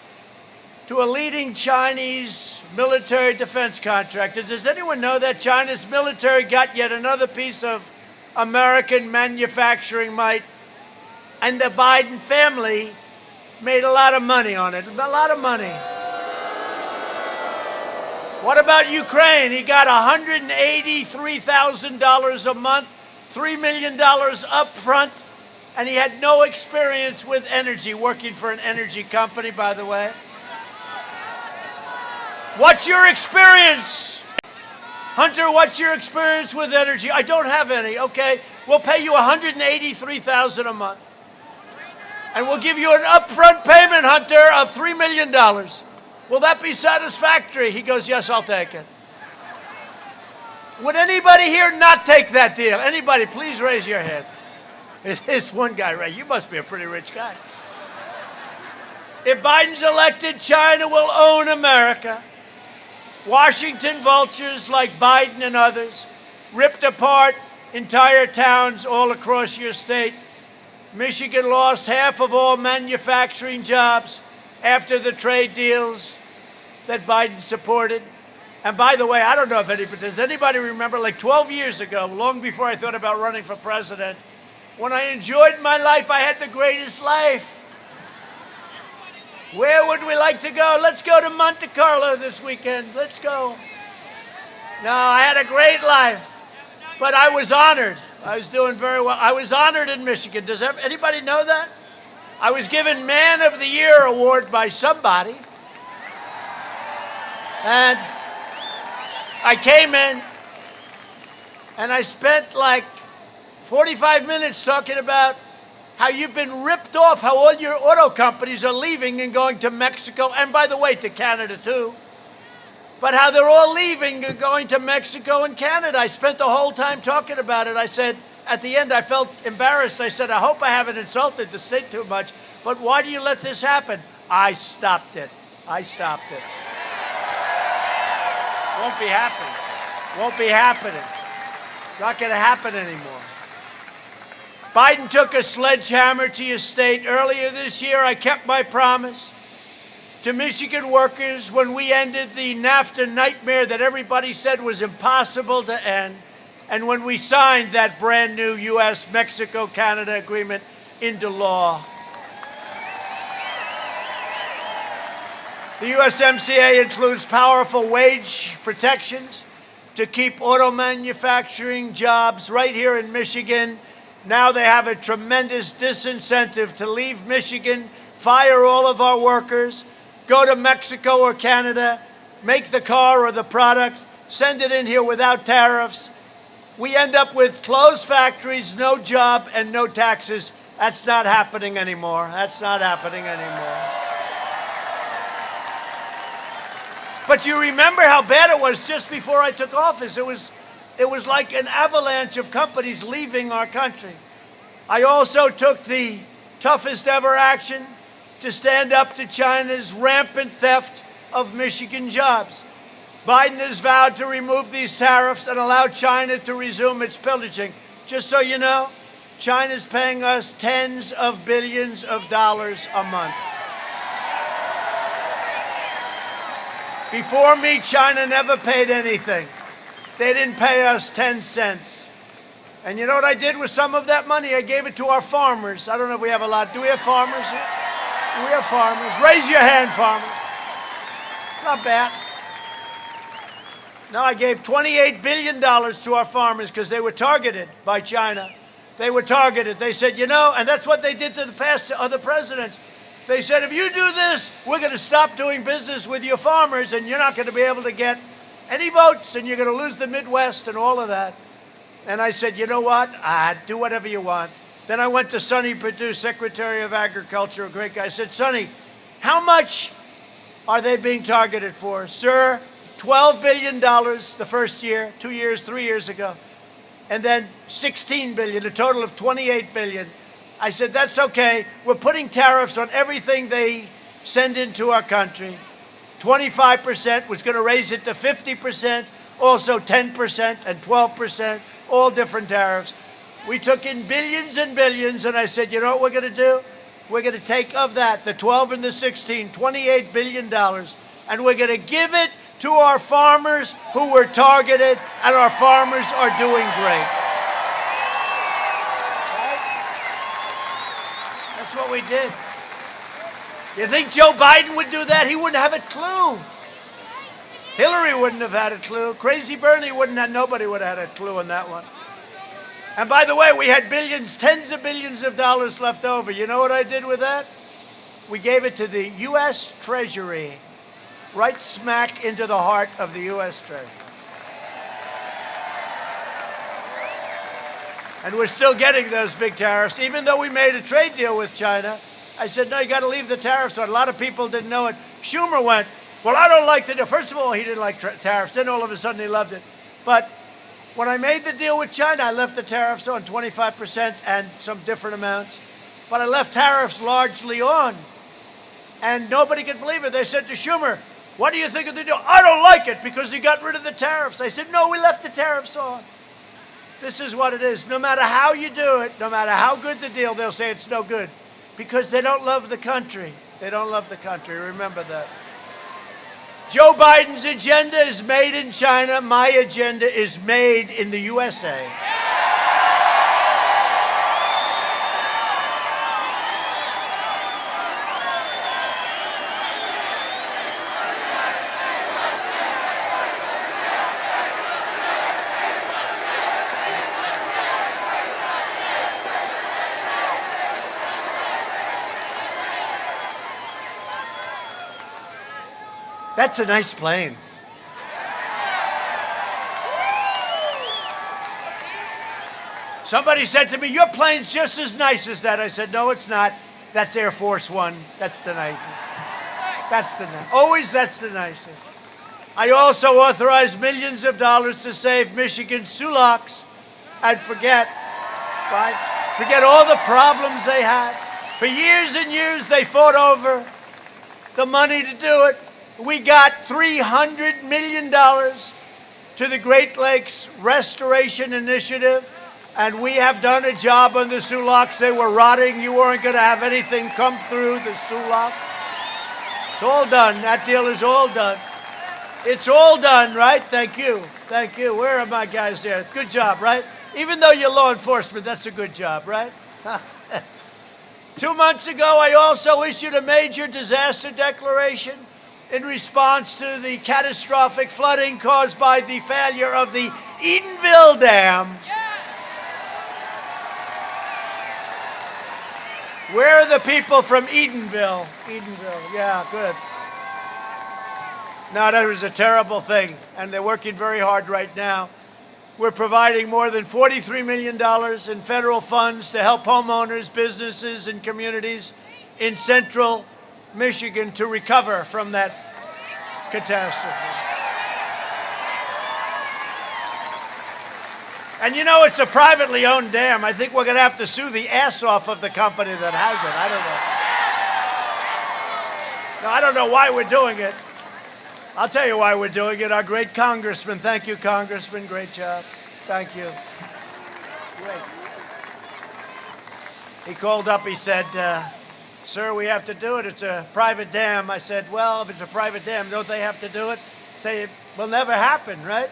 to a leading Chinese military defense contractor. Does anyone know that China's military got yet another piece of American manufacturing might? And the Biden family made a lot of money on it, a lot of money. What about Ukraine? He got $183,000 a month, $3 million up front, and he had no experience with energy, working for an energy company, by the way. What's your experience? Hunter, what's your experience with energy? I don't have any. Okay, we'll pay you $183,000 a month. And we'll give you an upfront payment, Hunter, of $3 million. Will that be satisfactory? He goes, yes, I'll take it. Would anybody here not take that deal? Anybody, please raise your hand. It's one guy, right? You must be a pretty rich guy. If Biden's elected, China will own America. Washington vultures like Biden and others ripped apart entire towns all across your state. Michigan lost half of all manufacturing jobs after the trade deals that Biden supported. And by the way, I don't know if anybody, does anybody remember, like 12 years ago, long before I thought about running for president, when I enjoyed my life, I had the greatest life. Where would we like to go? Let's go to Monte Carlo this weekend. Let's go. No, I had a great life, but I was honored. I was doing very well. I was honored in Michigan. Does anybody know that? I was given Man of the Year award by somebody. And I came in and I spent like 45 minutes talking about how you've been ripped off, how all your auto companies are leaving and going to Mexico, and by the way, to Canada too. But how they're all leaving and going to Mexico and Canada. I spent the whole time talking about it. I said, at the end, I felt embarrassed. I said, I hope I haven't insulted the state too much, but why do you let this happen? I stopped it. I stopped it. Won't be happening. Won't be happening. It's not going to happen anymore. Biden took a sledgehammer to your state. Earlier this year, I kept my promise to Michigan workers when we ended the NAFTA nightmare that everybody said was impossible to end, and when we signed that brand new U.S., Mexico, Canada agreement into law. The USMCA includes powerful wage protections to keep auto manufacturing jobs right here in Michigan. Now they have a tremendous disincentive to leave Michigan, fire all of our workers, go to Mexico or Canada, make the car or the product, send it in here without tariffs. We end up with closed factories, no job, and no taxes. That's not happening anymore. That's not happening anymore. But you remember how bad it was just before I took office. It was like an avalanche of companies leaving our country. I also took the toughest ever action to stand up to China's rampant theft of Michigan jobs. Biden has vowed to remove these tariffs and allow China to resume its pillaging. Just so you know, China's paying us tens of billions of dollars a month. Before me, China never paid anything. They didn't pay us 10 cents. And you know what I did with some of that money? I gave it to our farmers. I don't know if we have a lot. Do we have farmers here? Do we have farmers? Raise your hand, farmers. It's not bad. No, I gave $28 billion to our farmers because they were targeted by China. They were targeted. They said, you know, and that's what they did to the past to other presidents. They said, if you do this, we're going to stop doing business with your farmers and you're not going to be able to get any votes and you're going to lose the Midwest and all of that. And I said, you know what? Do whatever you want. Then I went to Sonny Perdue, Secretary of Agriculture, a great guy. I said, Sonny, how much are they being targeted for? Sir, $12 billion the first year, 2 years, 3 years ago. And then $16 billion, a total of $28 billion. I said, that's okay. We're putting tariffs on everything they send into our country. 25% was going to raise it to 50%, also 10% and 12%, all different tariffs. We took in billions and billions, and I said, you know what we're going to do? We're going to take of that, the 12 and the 16, $28 billion, and we're going to give it to our farmers who were targeted, and our farmers are doing great. Right? That's what we did. You think Joe Biden would do that? He wouldn't have a clue. Hillary wouldn't have had a clue. Crazy Bernie wouldn't have, nobody would have had a clue on that one. And by the way, we had billions, tens of billions of dollars left over. You know what I did with that? We gave it to the U.S. Treasury, right smack into the heart of the U.S. Treasury. And we're still getting those big tariffs, even though we made a trade deal with China. I said, no, you got to leave the tariffs on. A lot of people didn't know it. Schumer went, well, I don't like the deal. First of all, he didn't like tariffs. Then all of a sudden he loved it. But when I made the deal with China, I left the tariffs on 25% and some different amounts. But I left tariffs largely on. And nobody could believe it. They said to Schumer, what do you think of the deal? I don't like it because he got rid of the tariffs. I said, no, we left the tariffs on. This is what it is. No matter how you do it, no matter how good the deal, they'll say it's no good because they don't love the country. They don't love the country. Remember that. Joe Biden's agenda is made in China. My agenda is made in the USA. That's a nice plane. Somebody said to me, your plane's just as nice as that. I said, no, it's not. That's Air Force One. That's the nicest. Always that's the nicest. I also authorized millions of dollars to save Michigan sulaks and forget all the problems they had. For years and years, they fought over the money to do it. We got $300 million to the Great Lakes Restoration Initiative, and we have done a job on the sulaks. They were rotting. You weren't going to have anything come through the sulak. It's all done. That deal is all done. It's all done, right? Thank you. Thank you. Where are my guys there? Good job, right? Even though you're law enforcement, that's a good job, right? 2 months ago, I also issued a major disaster declaration in response to the catastrophic flooding caused by the failure of the Edenville Dam. Where are the people from Edenville? Edenville, yeah, good. No, that was a terrible thing, and they're working very hard right now. We're providing more than $43 million in federal funds to help homeowners, businesses, and communities in central Michigan to recover from that catastrophe. And you know, it's a privately owned dam. I think we're going to have to sue the ass off of the company that has it. I don't know. No, I don't know why we're doing it. I'll tell you why we're doing it. Our great congressman. Thank you, Congressman. Great job. Thank you. Great. He called up. He said, sir, we have to do it. It's a private dam. I said, well, if it's a private dam, don't they have to do it? Say, it will never happen, right?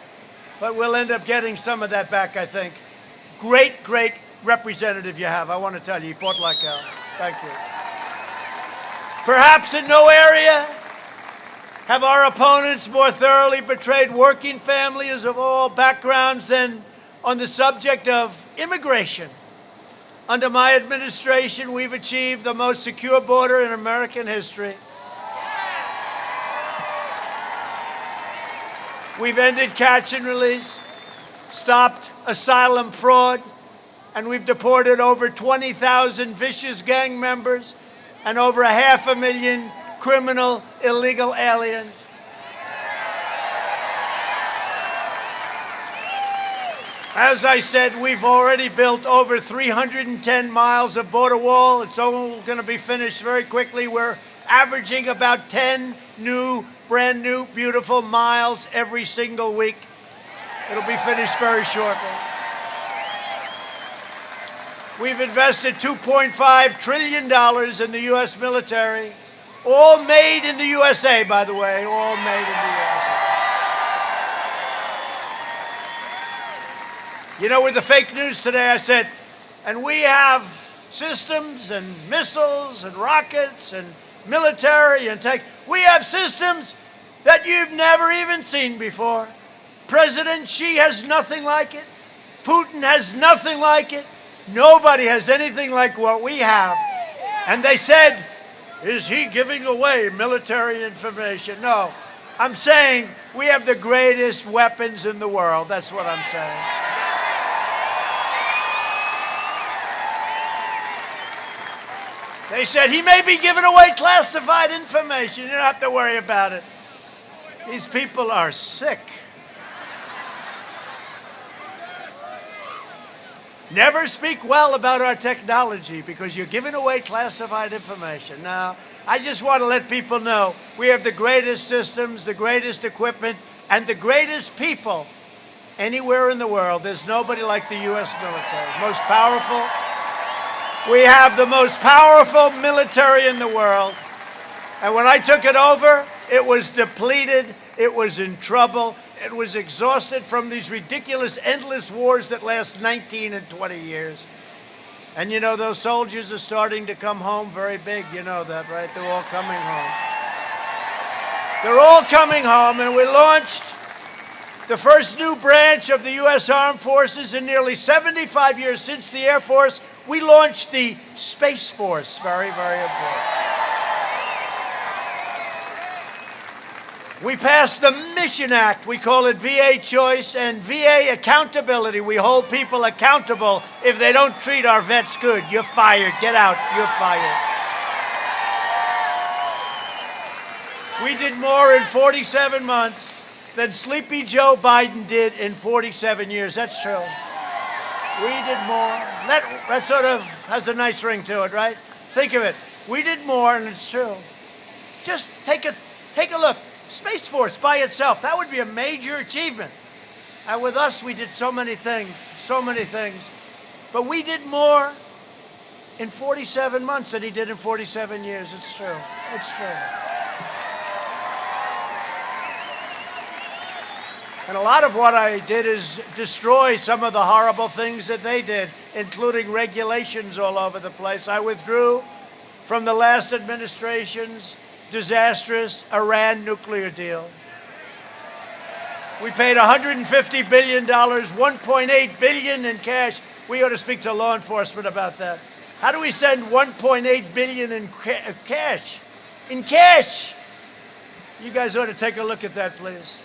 But we'll end up getting some of that back, I think. Great, great representative you have. I want to tell you, he fought like hell. Thank you. Perhaps in no area Have our opponents more thoroughly betrayed working families of all backgrounds than on the subject of immigration? Under my administration, we've achieved the most secure border in American history. We've ended catch and release, stopped asylum fraud, and we've deported over 20,000 vicious gang members and over 500,000 criminal illegal aliens. As I said, we've already built over 310 miles of border wall. It's all going to be finished very quickly. We're averaging about 10 brand new, beautiful miles every single week. It'll be finished very shortly. We've invested $2.5 trillion in the U.S. military, all made in the USA, by the way, all made in the USA. You know, with the fake news today, I said, and we have systems and missiles and rockets and military and tech. We have systems that you've never even seen before. President Xi has nothing like it. Putin has nothing like it. Nobody has anything like what we have. And they said, is he giving away military information? No. I'm saying we have the greatest weapons in the world. That's what I'm saying. They said he may be giving away classified information. You don't have to worry about it. These people are sick. Never speak well about our technology because you're giving away classified information. Now, I just want to let people know we have the greatest systems, the greatest equipment, and the greatest people anywhere in the world. There's nobody like the U.S. military. Most powerful. We have the most powerful military in the world. And when I took it over, it was depleted. It was in trouble. It was exhausted from these ridiculous, endless wars that last 19 and 20 years. And you know, those soldiers are starting to come home very big. You know that, right? They're all coming home. They're all coming home, and we launched the first new branch of the U.S. Armed Forces in nearly 75 years since the Air Force. We launched the Space Force. Very, very important. We passed the Mission Act. We call it VA Choice and VA Accountability. We hold people accountable if they don't treat our vets good. You're fired. Get out. You're fired. We did more in 47 months than Sleepy Joe Biden did in 47 years. That's true. We did more. That sort of has a nice ring to it, right? Think of it. We did more, and it's true. Just take a look. Space Force by itself, that would be a major achievement. And with us, we did so many things. But we did more in 47 months than he did in 47 years. It's true. It's true. And a lot of what I did is destroy some of the horrible things that they did, including regulations all over the place. I withdrew from the last administration's disastrous Iran nuclear deal. We paid $150 billion, $1.8 billion in cash. We ought to speak to law enforcement about that. How do we send $1.8 billion in cash? In cash! You guys ought to take a look at that, please.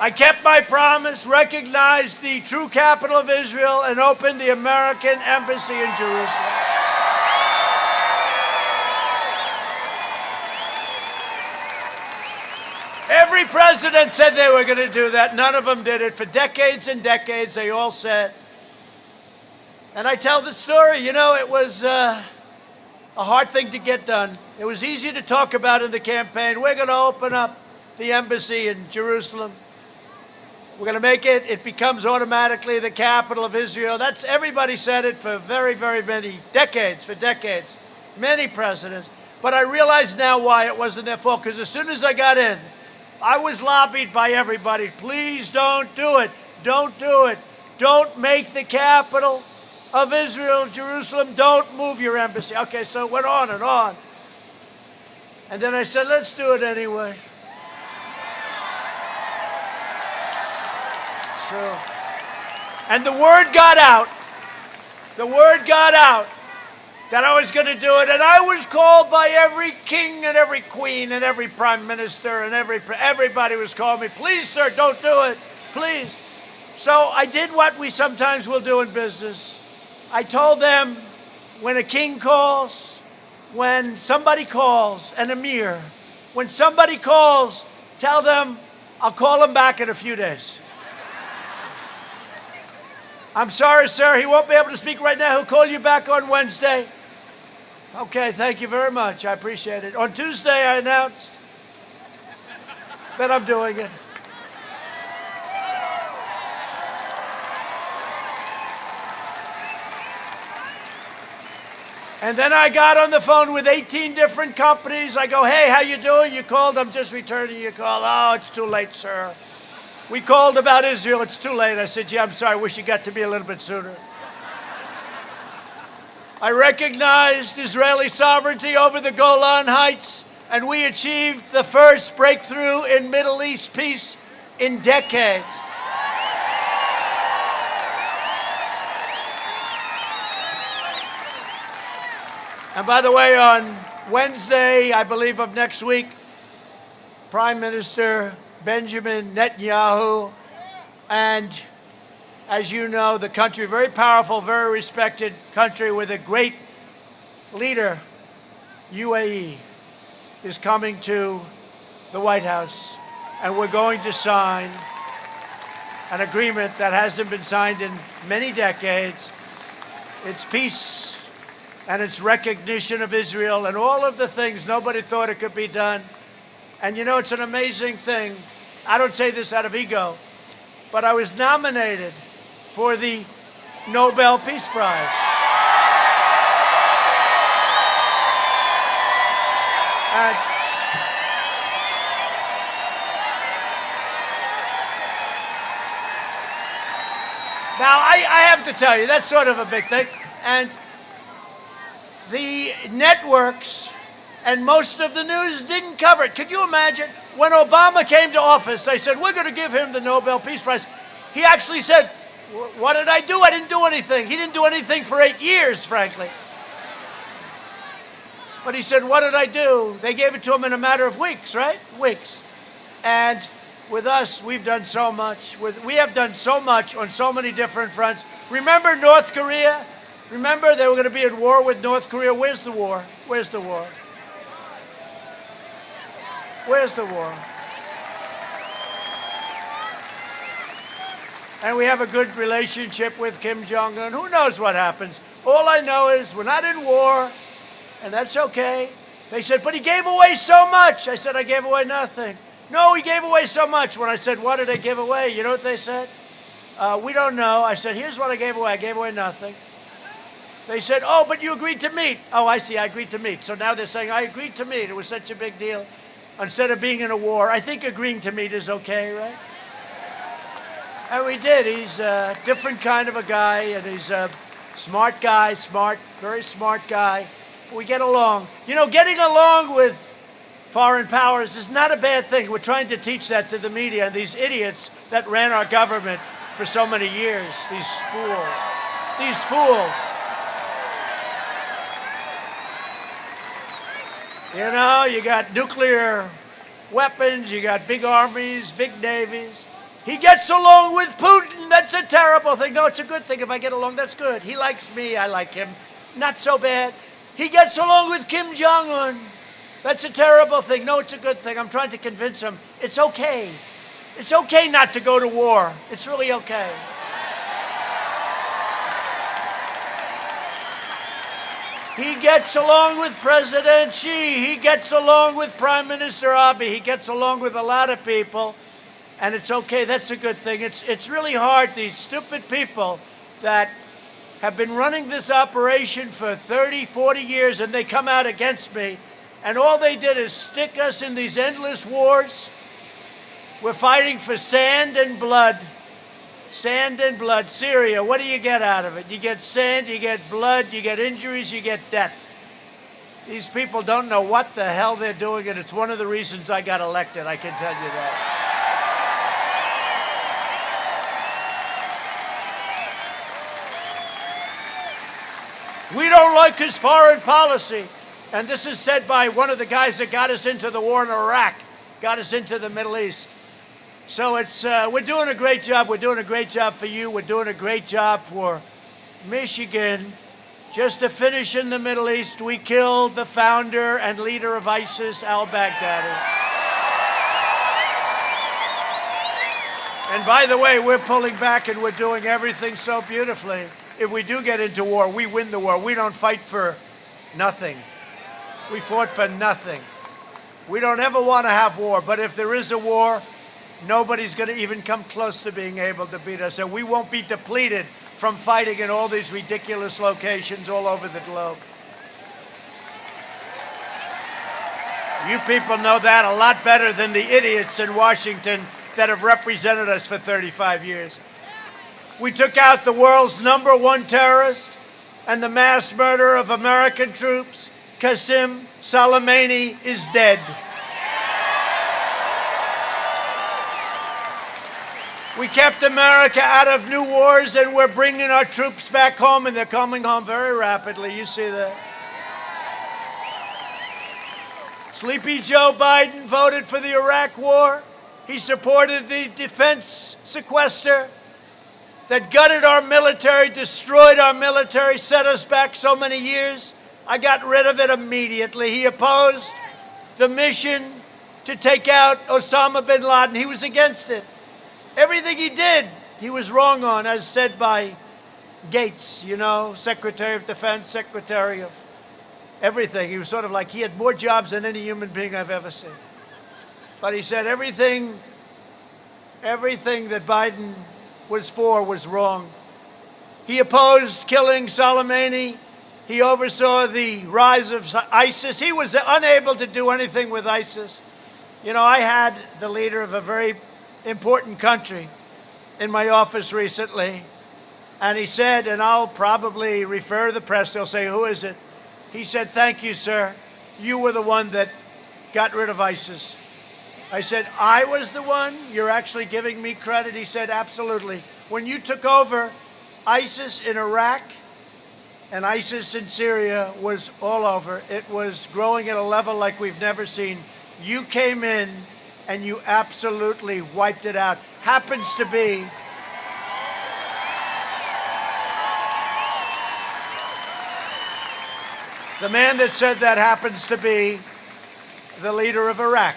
I kept my promise, recognized the true capital of Israel, and opened the American embassy in Jerusalem. Every president said they were going to do that. None of them did it. For decades and decades, they all said. And I tell the story, you know, it was a hard thing to get done. It was easy to talk about in the campaign. We're going to open up the embassy in Jerusalem. We're going to make it. It becomes automatically the capital of Israel. That's everybody said it for very, very many decades, for decades. Many presidents. But I realize now why it wasn't their fault, because as soon as I got in, I was lobbied by everybody. Please don't do it. Don't do it. Don't make the capital of Israel, Jerusalem. Don't move your embassy. Okay, so it went on and on. And then I said, let's do it anyway. It's true. And the word got out. The word got out that I was going to do it. And I was called by every king and every queen and every prime minister and everybody was calling me, please, sir, don't do it. Please. So I did what we sometimes will do in business. I told them when a king calls, when somebody calls, an emir, when somebody calls, tell them I'll call him back in a few days. I'm sorry, sir, he won't be able to speak right now. He'll call you back on Wednesday. Okay, thank you very much. I appreciate it. On Tuesday, I announced that I'm doing it. And then I got on the phone with 18 different companies. I go, hey, how you doing? You called? I'm just returning your call. Oh, it's too late, sir. We called about Israel. It's too late. I said, yeah, I'm sorry. I wish you got to me a little bit sooner. I recognized Israeli sovereignty over the Golan Heights, and we achieved the first breakthrough in Middle East peace in decades. And by the way, on Wednesday, I believe of next week, Prime Minister Benjamin Netanyahu, and as you know, the country, very powerful, very respected country with a great leader, UAE, is coming to the White House, and we're going to sign an agreement that hasn't been signed in many decades. It's peace and it's recognition of Israel and all of the things nobody thought it could be done. And you know, it's an amazing thing. I don't say this out of ego, but I was nominated for the Nobel Peace Prize. And now, I have to tell you, that's sort of a big thing. And the networks and most of the news didn't cover it. Could you imagine? When Obama came to office, they said, we're going to give him the Nobel Peace Prize. He actually said, what did I do? I didn't do anything. He didn't do anything for 8 years, frankly. But he said, what did I do? They gave it to him in a matter of weeks, right? Weeks. And with us, we've done so much. We have done so much on so many different fronts. Remember North Korea? Remember they were going to be at war with North Korea? Where's the war? Where's the war? Where's the war? And we have a good relationship with Kim Jong-un. Who knows what happens? All I know is we're not in war, and that's okay. They said, but he gave away so much. I said, I gave away nothing. No, he gave away so much. When I said, what did I give away? You know what they said? We don't know. I said, here's what I gave away. I gave away nothing. They said, oh, but you agreed to meet. Oh, I see, I agreed to meet. So now they're saying, I agreed to meet. It was such a big deal. Instead of being in a war, I think agreeing to meet is okay, right? And we did. He's a different kind of a guy, and he's a smart guy, very smart guy. We get along. You know, getting along with foreign powers is not a bad thing. We're trying to teach that to the media and these idiots that ran our government for so many years. These fools. These fools. You know, you got nuclear weapons, you got big armies, big navies. He gets along with Putin. That's a terrible thing. No, it's a good thing. If I get along, that's good. He likes me. I like him. Not so bad. He gets along with Kim Jong-un. That's a terrible thing. No, it's a good thing. I'm trying to convince him. It's okay. It's okay not to go to war. It's really okay. He gets along with President Xi. He gets along with Prime Minister Abiy. He gets along with a lot of people. And it's okay. That's a good thing. It's really hard. These stupid people that have been running this operation for 30, 40 years, and they come out against me. And all they did is stick us in these endless wars. We're fighting for sand and blood. Sand and blood. Syria, what do you get out of it? You get sand, you get blood, you get injuries, you get death. These people don't know what the hell they're doing, and it's one of the reasons I got elected, I can tell you that. We don't like his foreign policy. And this is said by one of the guys that got us into the war in Iraq, got us into the Middle East. So we're doing a great job. We're doing a great job for you. We're doing a great job for Michigan. Just to finish in the Middle East, we killed the founder and leader of ISIS, al-Baghdadi. And by the way, we're pulling back and we're doing everything so beautifully. If we do get into war, we win the war. We don't fight for nothing. We fought for nothing. We don't ever want to have war, but if there is a war, nobody's going to even come close to being able to beat us. And we won't be depleted from fighting in all these ridiculous locations all over the globe. You people know that a lot better than the idiots in Washington that have represented us for 35 years. We took out the world's #1 terrorist and the mass murderer of American troops. Qasem Soleimani is dead. We kept America out of new wars, and we're bringing our troops back home, and they're coming home very rapidly. You see that? Sleepy Joe Biden voted for the Iraq war. He supported the defense sequester that gutted our military, destroyed our military, set us back so many years. I got rid of it immediately. He opposed the mission to take out Osama bin Laden. He was against it. Everything he did, he was wrong on, as said by Gates, you know, Secretary of Defense, Secretary of everything. He was sort of like, he had more jobs than any human being I've ever seen. But he said everything that Biden was for was wrong. He opposed killing Soleimani. He oversaw the rise of ISIS. He was unable to do anything with ISIS. You know, I had the leader of a very important country in my office recently, and he said, and I'll probably refer to the press, they'll say, who is it? He said, thank you, sir. You were the one that got rid of ISIS. I said, I was the one? You're actually giving me credit? He said, absolutely. When you took over, ISIS in Iraq and ISIS in Syria was all over. It was growing at a level like we've never seen. You came in and you absolutely wiped it out. Happens to be the man that said that happens to be the leader of Iraq.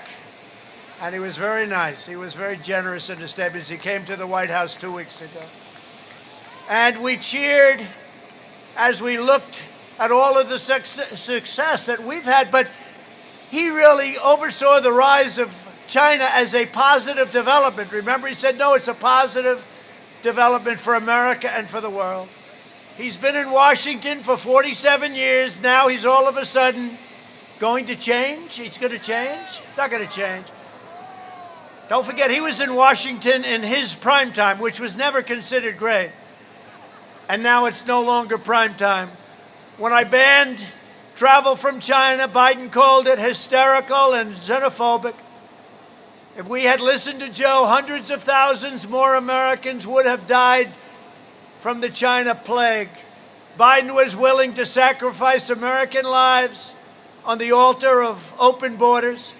And he was very nice. He was very generous in his statements. He came to the White House 2 weeks ago. And we cheered as we looked at all of the success that we've had. But he really oversaw the rise of China as a positive development. Remember, he said, no, it's a positive development for America and for the world. He's been in Washington for 47 years. Now he's all of a sudden going to change. He's going to change. He's not going to change. Don't forget, he was in Washington in his prime time, which was never considered great. And now it's no longer prime time. When I banned travel from China, Biden called it hysterical and xenophobic. If we had listened to Joe, hundreds of thousands more Americans would have died from the China plague. Biden was willing to sacrifice American lives on the altar of open borders.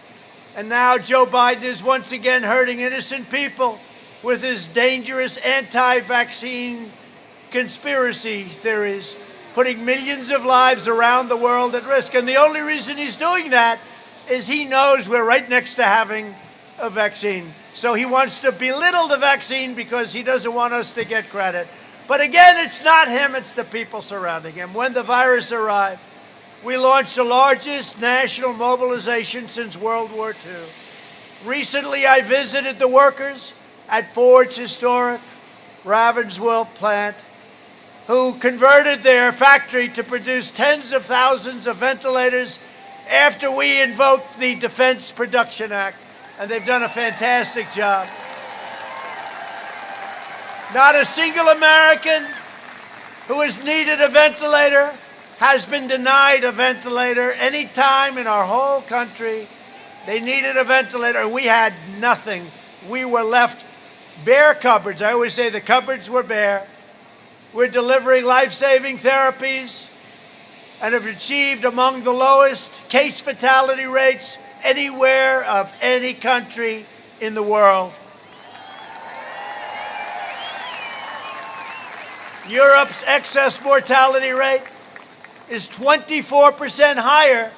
And now Joe Biden is once again hurting innocent people with his dangerous anti-vaccine conspiracy theories, putting millions of lives around the world at risk. And the only reason he's doing that is he knows we're right next to having a vaccine. So he wants to belittle the vaccine because he doesn't want us to get credit. But again, it's not him, it's the people surrounding him. When the virus arrived, we launched the largest national mobilization since World War II. Recently, I visited the workers at Ford's historic Ravensville plant who converted their factory to produce tens of thousands of ventilators after we invoked the Defense Production Act. And they've done a fantastic job. Not a single American who has needed a ventilator has been denied a ventilator any time in our whole country. They needed a ventilator, and we had nothing. We were left bare cupboards. I always say the cupboards were bare. We're delivering life-saving therapies and have achieved among the lowest case fatality rates anywhere of any country in the world. Europe's excess mortality rate is 24% higher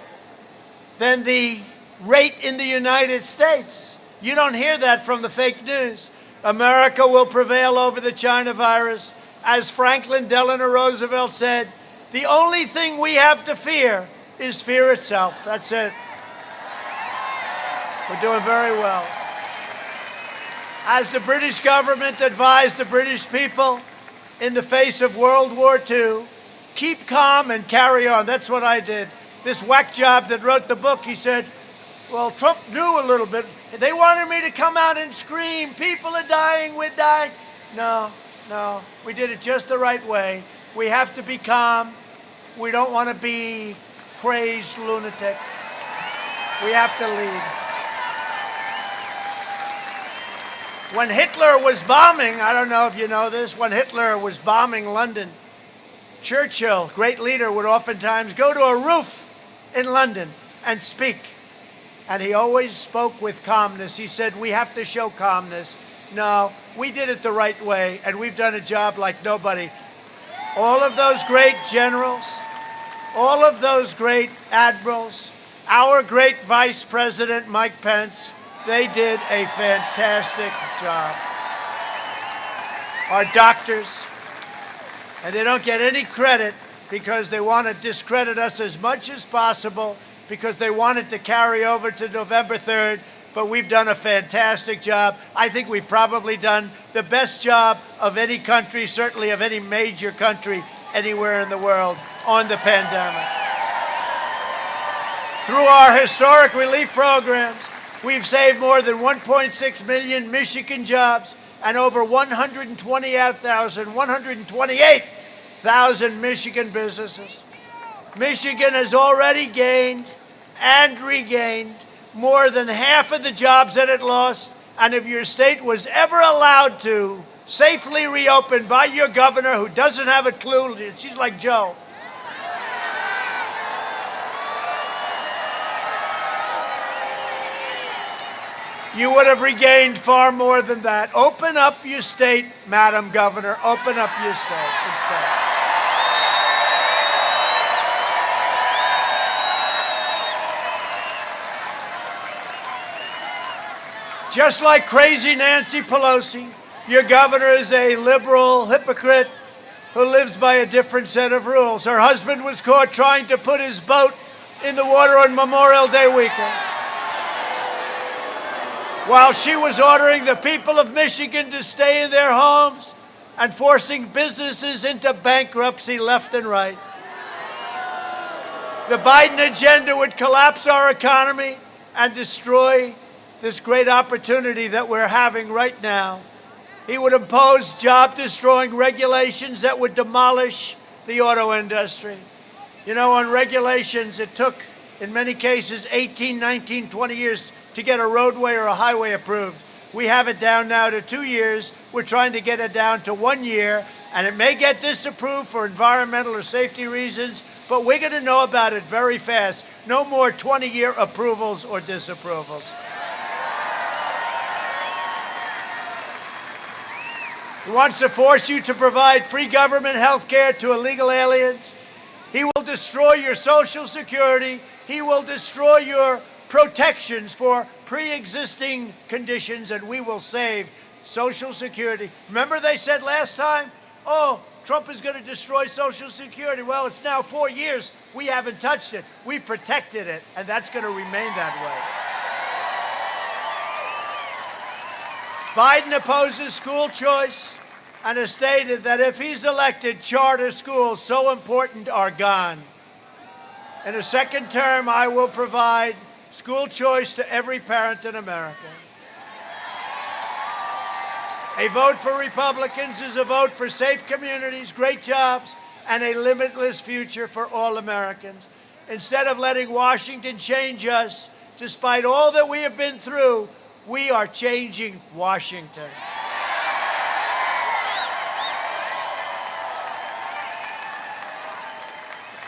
than the rate in the United States. You don't hear that from the fake news. America will prevail over the China virus. As Franklin Delano Roosevelt said, the only thing we have to fear is fear itself. That's it. We're doing very well. As the British government advised the British people in the face of World War II, keep calm and carry on. That's what I did. This whack job that wrote the book, he said, well, Trump knew a little bit. They wanted me to come out and scream, people are dying, we're dying. No, we did it just the right way. We have to be calm. We don't want to be crazed lunatics. We have to lead. When Hitler was bombing, I don't know if you know this, when Hitler was bombing London, Churchill, great leader, would oftentimes go to a roof in London and speak. And he always spoke with calmness. He said, we have to show calmness. No, we did it the right way, and we've done a job like nobody. All of those great generals, all of those great admirals, our great Vice President, Mike Pence, they did a fantastic job. Our doctors, and they don't get any credit because they want to discredit us as much as possible because they wanted to carry over to November 3rd, but we've done a fantastic job. I think we've probably done the best job of any country, certainly of any major country anywhere in the world on the pandemic. Through our historic relief programs, we've saved more than 1.6 million Michigan jobs and over 128,000 Michigan businesses. Michigan has already gained and regained more than half of the jobs that it lost, and if your state was ever allowed to safely reopen by your governor who doesn't have a clue, she's like Joe, you would have regained far more than that. Open up your state, Madam Governor. Open up your state instead. Just like crazy Nancy Pelosi, your governor is a liberal hypocrite who lives by a different set of rules. Her husband was caught trying to put his boat in the water on Memorial Day weekend, while she was ordering the people of Michigan to stay in their homes and forcing businesses into bankruptcy left and right. The Biden agenda would collapse our economy and destroy this great opportunity that we're having right now. He would impose job-destroying regulations that would demolish the auto industry. You know, on regulations, it took, in many cases, 18, 19, 20 years to get a roadway or a highway approved. We have it down now to 2 years. We're trying to get it down to 1 year, and it may get disapproved for environmental or safety reasons, but we're going to know about it very fast. No more 20-year approvals or disapprovals. He wants to force you to provide free government health care to illegal aliens. He will destroy your Social Security. He will destroy your protections for pre-existing conditions, and we will save Social Security. Remember they said last time, oh, Trump is going to destroy Social Security. Well, it's now 4 years. We haven't touched it. We protected it, and that's going to remain that way. Biden opposes school choice and has stated that if he's elected, charter schools so important are gone. In a second term, I will provide school choice to every parent in America. A vote for Republicans is a vote for safe communities, great jobs, and a limitless future for all Americans. Instead of letting Washington change us, despite all that we have been through, we are changing Washington.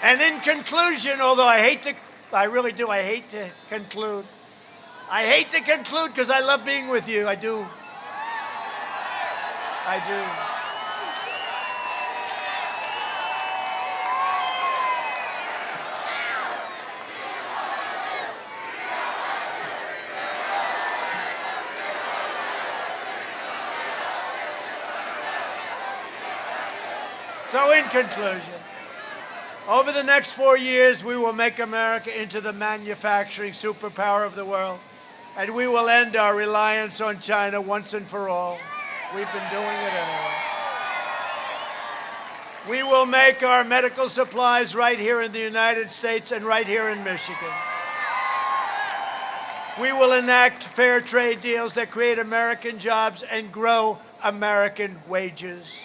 And in conclusion, although I really do, I hate to conclude. I hate to conclude because I love being with you. I do. I do. So in conclusion, over the next 4 years, we will make America into the manufacturing superpower of the world, and we will end our reliance on China once and for all. We've been doing it anyway. We will make our medical supplies right here in the United States and right here in Michigan. We will enact fair trade deals that create American jobs and grow American wages.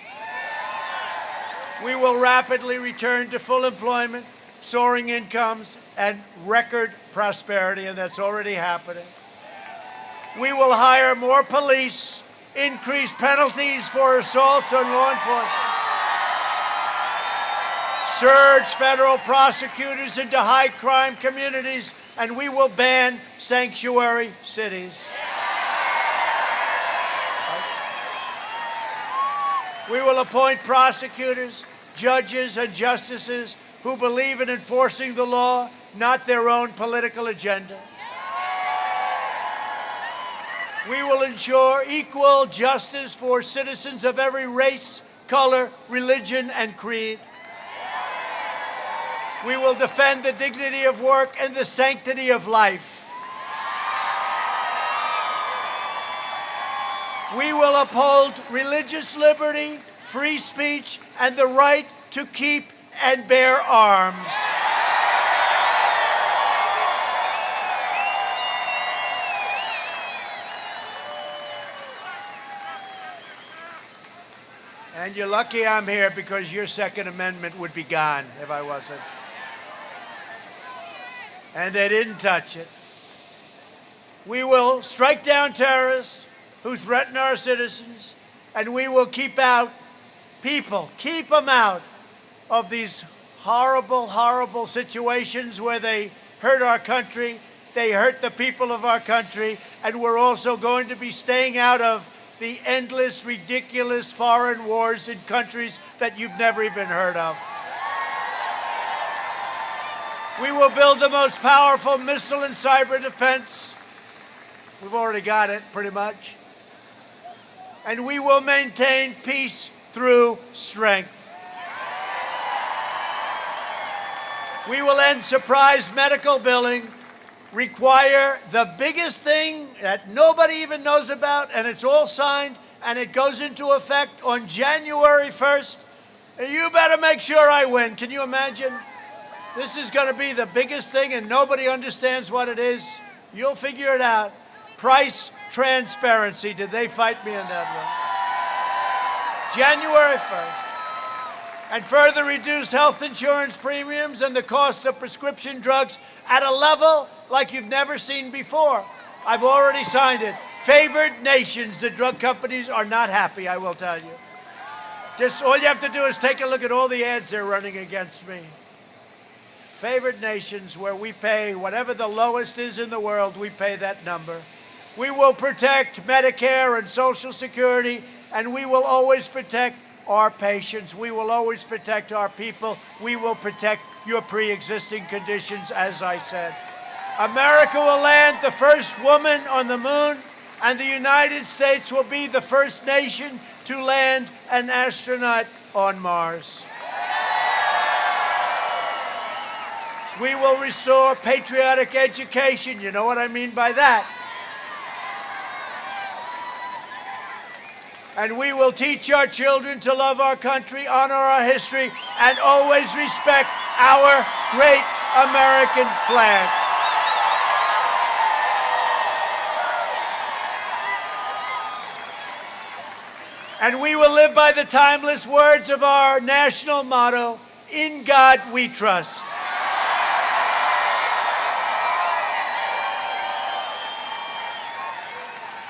We will rapidly return to full employment, soaring incomes, and record prosperity, and that's already happening. We will hire more police, increase penalties for assaults on law enforcement, surge federal prosecutors into high-crime communities, and we will ban sanctuary cities. We will appoint prosecutors, judges, and justices who believe in enforcing the law, not their own political agenda. We will ensure equal justice for citizens of every race, color, religion, and creed. We will defend the dignity of work and the sanctity of life. We will uphold religious liberty, free speech, and the right to keep and bear arms. And you're lucky I'm here because your Second Amendment would be gone if I wasn't. And they didn't touch it. We will strike down terrorists who threaten our citizens, and we will keep them out of these horrible, horrible situations where they hurt our country, they hurt the people of our country, and we're also going to be staying out of the endless, ridiculous foreign wars in countries that you've never even heard of. We will build the most powerful missile and cyber defense. We've already got it, pretty much. And we will maintain peace through strength. We will end surprise medical billing, require the biggest thing that nobody even knows about, and it's all signed, and it goes into effect on January 1st. And you better make sure I win. Can you imagine? This is going to be the biggest thing, and nobody understands what it is. You'll figure it out. Price transparency. Did they fight me on that one? January 1st. And further reduce health insurance premiums and the cost of prescription drugs at a level like you've never seen before. I've already signed it. Favored nations. The drug companies are not happy, I will tell you. Just all you have to do is take a look at all the ads they're running against me. Favored nations, where we pay whatever the lowest is in the world, we pay that number. We will protect Medicare and Social Security, and we will always protect our patients. We will always protect our people. We will protect your pre-existing conditions, as I said. America will land the first woman on the moon, and the United States will be the first nation to land an astronaut on Mars. We will restore patriotic education. You know what I mean by that. And we will teach our children to love our country, honor our history, and always respect our great American flag. And we will live by the timeless words of our national motto, "In God we trust."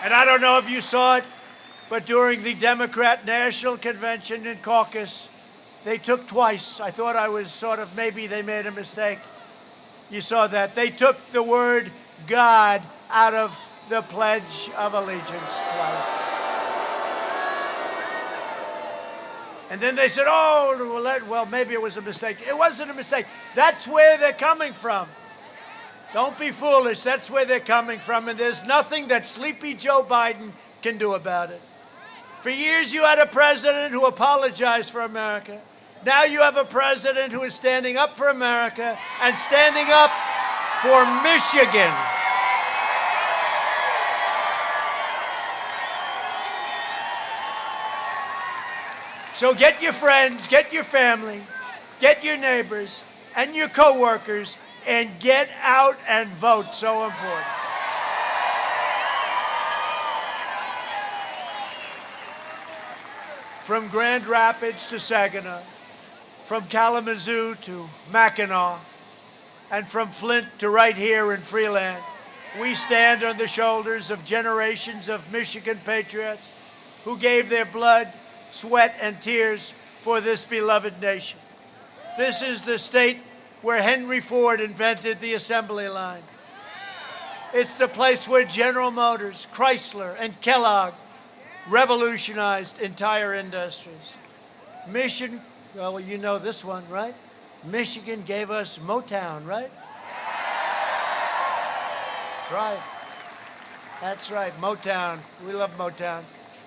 And I don't know if you saw it, but during the Democrat National Convention and caucus, They took twice. I thought I was sort of, maybe they made a mistake. You saw that. They took the word God out of the Pledge of Allegiance twice. And then they said, oh, well, maybe it was a mistake. It wasn't a mistake. That's where they're coming from. Don't be foolish. That's where they're coming from. And there's nothing that sleepy Joe Biden can do about it. For years, you had a president who apologized for America. Now you have a president who is standing up for America and standing up for Michigan. So get your friends, get your family, get your neighbors and your coworkers, and get out and vote. So important. From Grand Rapids to Saginaw, from Kalamazoo to Mackinac, and from Flint to right here in Freeland, we stand on the shoulders of generations of Michigan patriots who gave their blood, sweat, and tears for this beloved nation. This is the state where Henry Ford invented the assembly line. It's the place where General Motors, Chrysler, and Kellogg revolutionized entire industries. Michigan, well, you know this one, right? Michigan gave us Motown, right? That's right. That's right, Motown. We love Motown.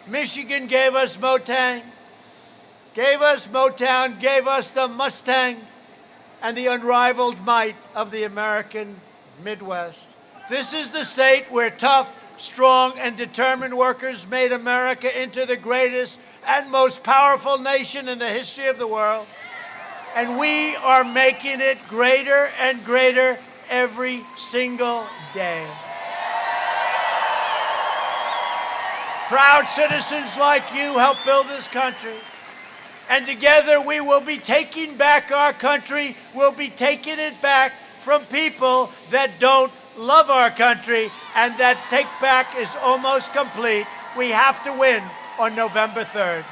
Michigan gave us Motown, gave us the Mustang, and the unrivaled might of the American Midwest. This is the state where tough, strong, and determined workers made America into the greatest and most powerful nation in the history of the world. And we are making it greater and greater every single day. Proud citizens like you help build this country. And together we will be taking back our country. We'll be taking it back from people that don't love our country, and that take back is almost complete. We have to win on November 3rd.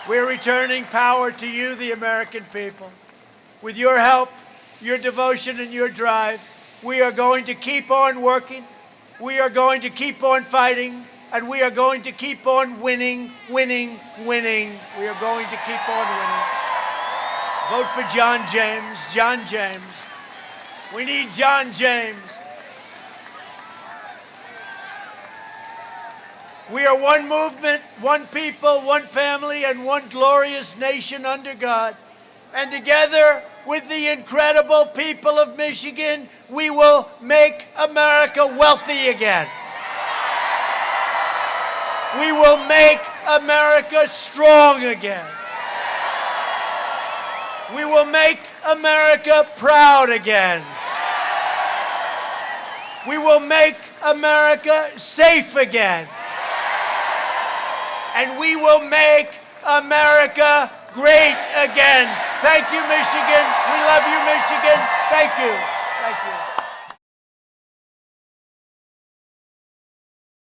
We're returning power to you, the American people. With your help, your devotion, and your drive, we are going to keep on working, we are going to keep on fighting, and we are going to keep on winning, winning, winning. We are going to keep on winning. Vote for John James. John James. We need John James. We are one movement, one people, one family, and one glorious nation under God. And together with the incredible people of Michigan, we will make America wealthy again. We will make America strong again. We will make America proud again. We will make America safe again. And we will make America great again. Thank you, Michigan. We love you, Michigan. Thank you. Thank you.